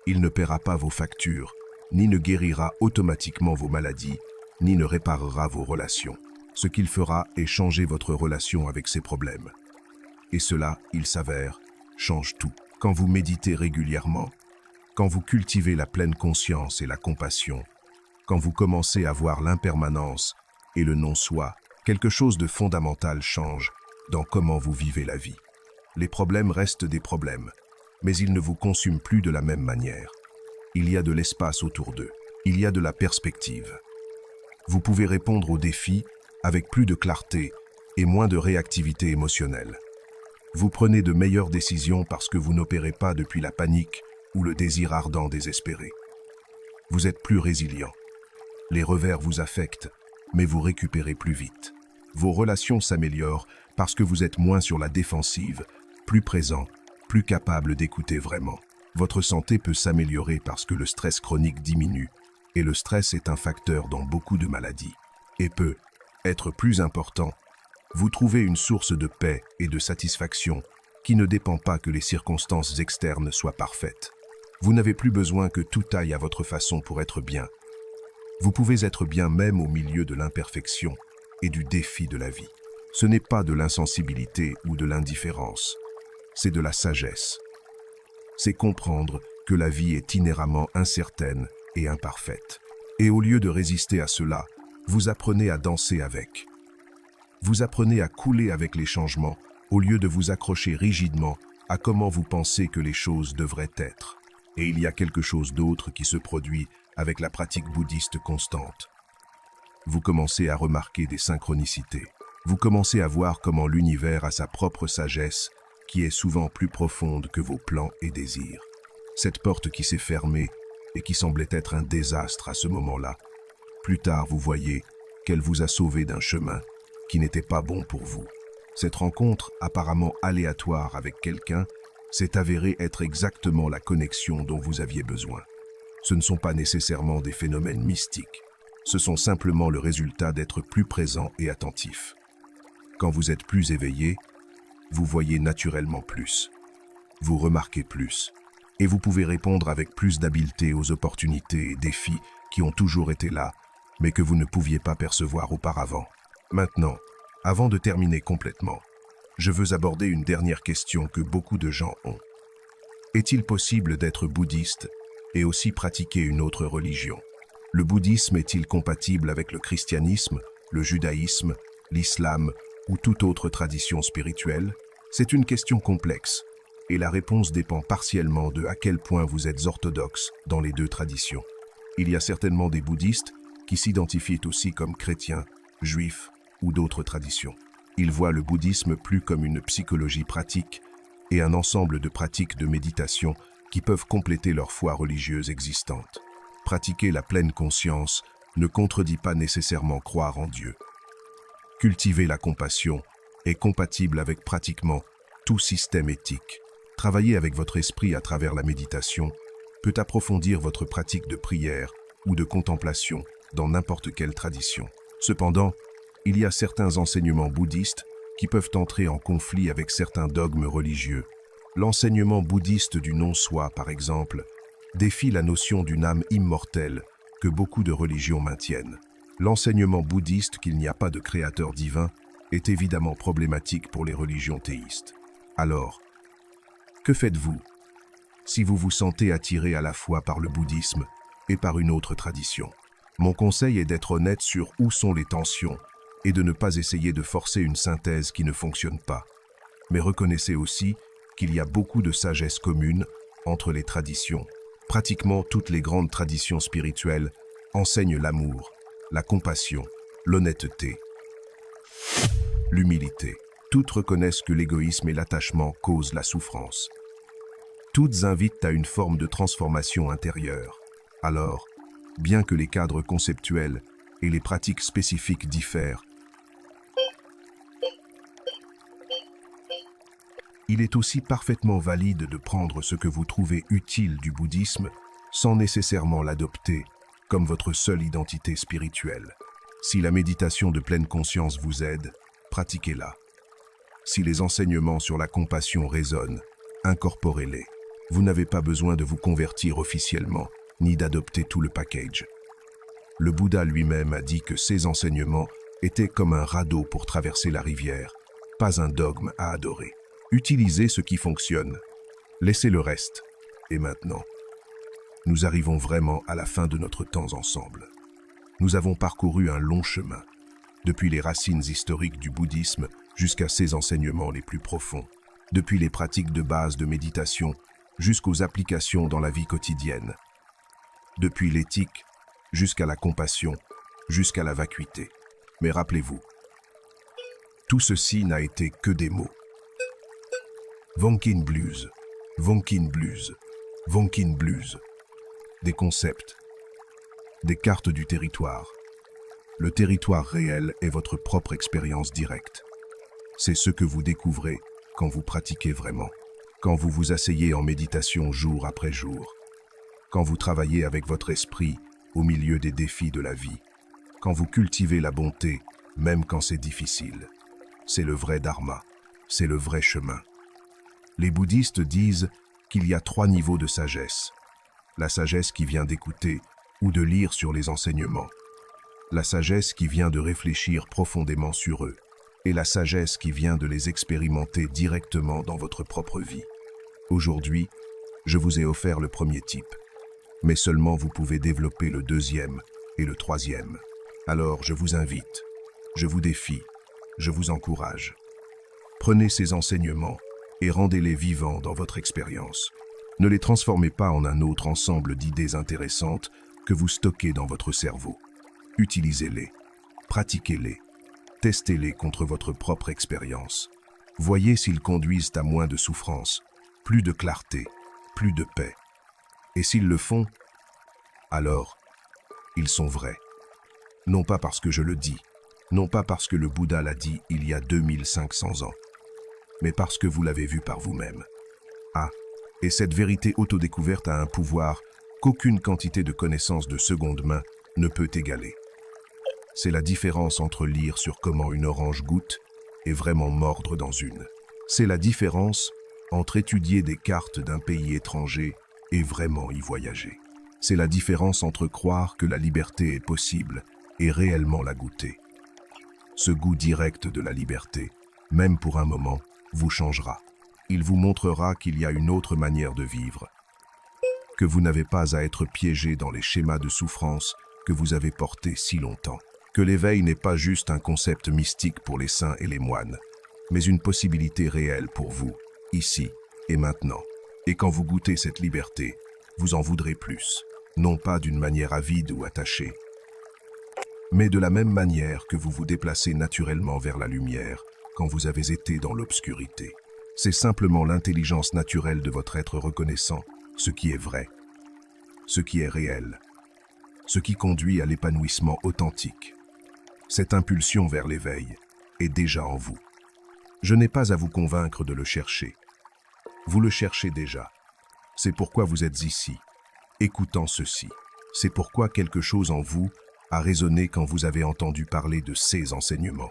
Il ne paiera pas vos factures, ni ne guérira automatiquement vos maladies, ni ne réparera vos relations. Ce qu'il fera est changer votre relation avec ces problèmes. Et cela, il s'avère, change tout. Quand vous méditez régulièrement, quand vous cultivez la pleine conscience et la compassion, quand vous commencez à voir l'impermanence et le non-soi, quelque chose de fondamental change dans comment vous vivez la vie. Les problèmes restent des problèmes, mais ils ne vous consument plus de la même manière. Il y a de l'espace autour d'eux, il y a de la perspective. Vous pouvez répondre aux défis avec plus de clarté et moins de réactivité émotionnelle. Vous prenez de meilleures décisions parce que vous n'opérez pas depuis la panique ou le désir ardent désespéré. Vous êtes plus résilient. Les revers vous affectent, mais vous récupérez plus vite. Vos relations s'améliorent parce que vous êtes moins sur la défensive, plus présent, plus capable d'écouter vraiment. Votre santé peut s'améliorer parce que le stress chronique diminue, et le stress est un facteur dans beaucoup de maladies. Et peut être plus important, vous trouvez une source de paix et de satisfaction qui ne dépend pas que les circonstances externes soient parfaites. Vous n'avez plus besoin que tout aille à votre façon pour être bien. Vous pouvez être bien même au milieu de l'imperfection et du défi de la vie. Ce n'est pas de l'insensibilité ou de l'indifférence, c'est de la sagesse. C'est comprendre que la vie est inhéremment incertaine et imparfaite. Et au lieu de résister à cela, vous apprenez à danser avec. Vous apprenez à couler avec les changements au lieu de vous accrocher rigidement à comment vous pensez que les choses devraient être. Et il y a quelque chose d'autre qui se produit avec la pratique bouddhiste constante. Vous commencez à remarquer des synchronicités. Vous commencez à voir comment l'univers a sa propre sagesse qui est souvent plus profonde que vos plans et désirs. Cette porte qui s'est fermée et qui semblait être un désastre à ce moment-là. Plus tard, vous voyez qu'elle vous a sauvé d'un chemin qui n'était pas bon pour vous. Cette rencontre apparemment aléatoire avec quelqu'un s'est avérée être exactement la connexion dont vous aviez besoin. Ce ne sont pas nécessairement des phénomènes mystiques. Ce sont simplement le résultat d'être plus présent et attentif. Quand vous êtes plus éveillé, vous voyez naturellement plus. Vous remarquez plus. Et vous pouvez répondre avec plus d'habileté aux opportunités et défis qui ont toujours été là, mais que vous ne pouviez pas percevoir auparavant. Maintenant, avant de terminer complètement, je veux aborder une dernière question que beaucoup de gens ont. Est-il possible d'être bouddhiste et aussi pratiquer une autre religion? Le bouddhisme est-il compatible avec le christianisme, le judaïsme, l'islam ou toute autre tradition spirituelle? C'est une question complexe, et la réponse dépend partiellement de à quel point vous êtes orthodoxe dans les deux traditions. Il y a certainement des bouddhistes qui s'identifient aussi comme chrétiens, juifs ou d'autres traditions. Ils voient le bouddhisme plus comme une psychologie pratique et un ensemble de pratiques de méditation qui peuvent compléter leur foi religieuse existante. Pratiquer la pleine conscience ne contredit pas nécessairement croire en Dieu. Cultiver la compassion est compatible avec pratiquement tout système éthique. Travailler avec votre esprit à travers la méditation peut approfondir votre pratique de prière ou de contemplation dans n'importe quelle tradition. Cependant, il y a certains enseignements bouddhistes qui peuvent entrer en conflit avec certains dogmes religieux. L'enseignement bouddhiste du non-soi, par exemple, défie la notion d'une âme immortelle que beaucoup de religions maintiennent. L'enseignement bouddhiste qu'il n'y a pas de créateur divin est évidemment problématique pour les religions théistes. Alors, que faites-vous si vous vous sentez attiré à la fois par le bouddhisme et par une autre tradition? Mon conseil est d'être honnête sur où sont les tensions et de ne pas essayer de forcer une synthèse qui ne fonctionne pas. Mais reconnaissez aussi qu'il y a beaucoup de sagesse commune entre les traditions. Pratiquement toutes les grandes traditions spirituelles enseignent l'amour, la compassion, l'honnêteté, l'humilité. Toutes reconnaissent que l'égoïsme et l'attachement causent la souffrance. Toutes invitent à une forme de transformation intérieure. Alors, bien que les cadres conceptuels et les pratiques spécifiques diffèrent, il est aussi parfaitement valide de prendre ce que vous trouvez utile du bouddhisme sans nécessairement l'adopter comme votre seule identité spirituelle. Si la méditation de pleine conscience vous aide, pratiquez-la. Si les enseignements sur la compassion résonnent, incorporez-les. Vous n'avez pas besoin de vous convertir officiellement, ni d'adopter tout le package. Le Bouddha lui-même a dit que ces enseignements étaient comme un radeau pour traverser la rivière, pas un dogme à adorer. Utilisez ce qui fonctionne, laissez le reste. Et maintenant, nous arrivons vraiment à la fin de notre temps ensemble. Nous avons parcouru un long chemin, depuis les racines historiques du bouddhisme jusqu'à ses enseignements les plus profonds, depuis les pratiques de base de méditation jusqu'aux applications dans la vie quotidienne, depuis l'éthique jusqu'à la compassion, jusqu'à la vacuité. Mais rappelez-vous, tout ceci n'a été que des mots. Vonkin Blues, Vonkin Blues, Vonkin Blues. Des concepts, des cartes du territoire. Le territoire réel est votre propre expérience directe. C'est ce que vous découvrez quand vous pratiquez vraiment, quand vous vous asseyez en méditation jour après jour, quand vous travaillez avec votre esprit au milieu des défis de la vie, quand vous cultivez la bonté, même quand c'est difficile. C'est le vrai dharma, c'est le vrai chemin. Les bouddhistes disent qu'il y a 3 niveaux de sagesse. La sagesse qui vient d'écouter ou de lire sur les enseignements. La sagesse qui vient de réfléchir profondément sur eux. Et la sagesse qui vient de les expérimenter directement dans votre propre vie. Aujourd'hui, je vous ai offert le premier type. Mais seulement vous pouvez développer le 2e et le 3e. Alors je vous invite, je vous défie, je vous encourage. Prenez ces enseignements et rendez-les vivants dans votre expérience. Ne les transformez pas en un autre ensemble d'idées intéressantes que vous stockez dans votre cerveau. Utilisez-les, pratiquez-les, testez-les contre votre propre expérience. Voyez s'ils conduisent à moins de souffrance, plus de clarté, plus de paix. Et s'ils le font, alors ils sont vrais. Non pas parce que je le dis, non pas parce que le Bouddha l'a dit il y a 2500 ans, mais parce que vous l'avez vu par vous-même. Ah, et cette vérité autodécouverte a un pouvoir qu'aucune quantité de connaissances de seconde main ne peut égaler. C'est la différence entre lire sur comment une orange goûte et vraiment mordre dans une. C'est la différence entre étudier des cartes d'un pays étranger et vraiment y voyager. C'est la différence entre croire que la liberté est possible et réellement la goûter. Ce goût direct de la liberté, même pour un moment, vous changera. Il vous montrera qu'il y a une autre manière de vivre, que vous n'avez pas à être piégé dans les schémas de souffrance que vous avez portés si longtemps, que l'éveil n'est pas juste un concept mystique pour les saints et les moines, mais une possibilité réelle pour vous, ici et maintenant. Et quand vous goûtez cette liberté, vous en voudrez plus, non pas d'une manière avide ou attachée, mais de la même manière que vous vous déplacez naturellement vers la lumière quand vous avez été dans l'obscurité. C'est simplement l'intelligence naturelle de votre être reconnaissant ce qui est vrai, ce qui est réel, ce qui conduit à l'épanouissement authentique. Cette impulsion vers l'éveil est déjà en vous. Je n'ai pas à vous convaincre de le chercher. Vous le cherchez déjà. C'est pourquoi vous êtes ici, écoutant ceci. C'est pourquoi quelque chose en vous a résonné quand vous avez entendu parler de ces enseignements.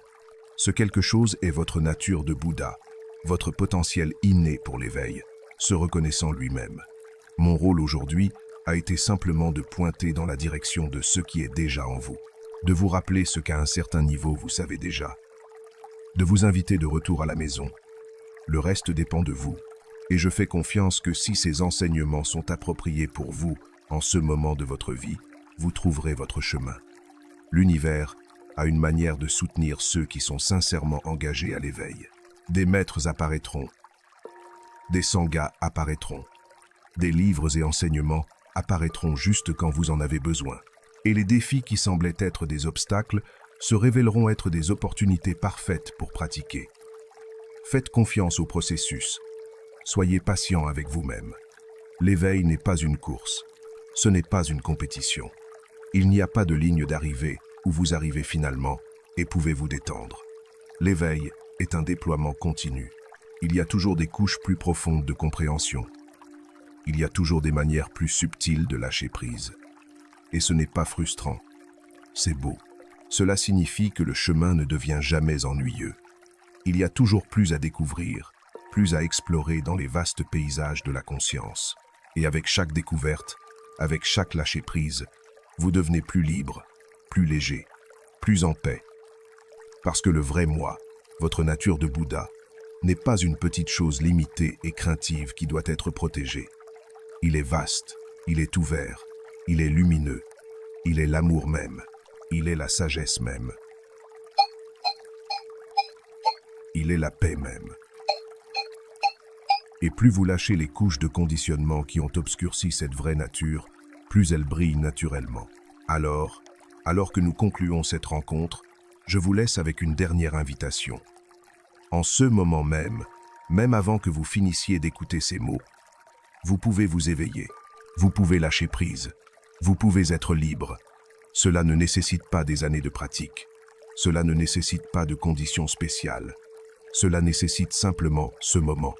Ce quelque chose est votre nature de Bouddha, votre potentiel inné pour l'éveil, se reconnaissant lui-même. Mon rôle aujourd'hui a été simplement de pointer dans la direction de ce qui est déjà en vous, de vous rappeler ce qu'à un certain niveau vous savez déjà, de vous inviter de retour à la maison. Le reste dépend de vous, et je fais confiance que si ces enseignements sont appropriés pour vous en ce moment de votre vie, vous trouverez votre chemin. L'univers a une manière de soutenir ceux qui sont sincèrement engagés à l'éveil. Des maîtres apparaîtront, des sanghas apparaîtront, des livres et enseignements apparaîtront juste quand vous en avez besoin. Et les défis qui semblaient être des obstacles se révéleront être des opportunités parfaites pour pratiquer. Faites confiance au processus. Soyez patient avec vous-même. L'éveil n'est pas une course. Ce n'est pas une compétition. Il n'y a pas de ligne d'arrivée où vous arrivez finalement et pouvez vous détendre. L'éveil est un déploiement continu. Il y a toujours des couches plus profondes de compréhension. Il y a toujours des manières plus subtiles de lâcher prise. Et ce n'est pas frustrant. C'est beau. Cela signifie que le chemin ne devient jamais ennuyeux. Il y a toujours plus à découvrir, plus à explorer dans les vastes paysages de la conscience. Et avec chaque découverte, avec chaque lâcher prise, vous devenez plus libre, plus léger, plus en paix. Parce que le vrai moi, votre nature de Bouddha, n'est pas une petite chose limitée et craintive qui doit être protégée. Il est vaste, il est ouvert, il est lumineux, il est l'amour même, il est la sagesse même. Il est la paix même. Et plus vous lâchez les couches de conditionnement qui ont obscurci cette vraie nature, plus elle brille naturellement. Alors que nous concluons cette rencontre, je vous laisse avec une dernière invitation. En ce moment même, même avant que vous finissiez d'écouter ces mots, vous pouvez vous éveiller, vous pouvez lâcher prise, vous pouvez être libre. Cela ne nécessite pas des années de pratique, cela ne nécessite pas de conditions spéciales, cela nécessite simplement ce moment,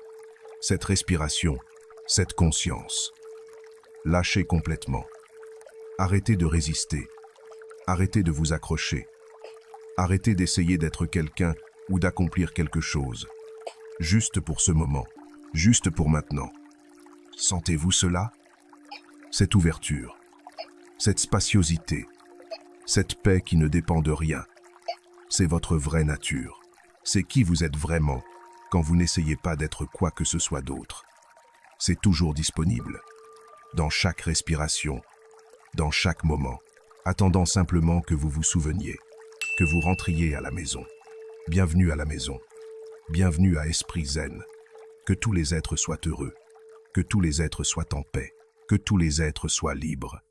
cette respiration, cette conscience. Lâchez complètement. Arrêtez de résister, arrêtez de vous accrocher, arrêtez d'essayer d'être quelqu'un ou d'accomplir quelque chose. Juste pour ce moment, juste pour maintenant. Sentez-vous cela? Cette ouverture, cette spaciosité, cette paix qui ne dépend de rien. C'est votre vraie nature. C'est qui vous êtes vraiment quand vous n'essayez pas d'être quoi que ce soit d'autre. C'est toujours disponible, dans chaque respiration, dans chaque moment, attendant simplement que vous vous souveniez, que vous rentriez à la maison. Bienvenue à la maison. Bienvenue à Esprit Zen. Que tous les êtres soient heureux. Que tous les êtres soient en paix. Que tous les êtres soient libres.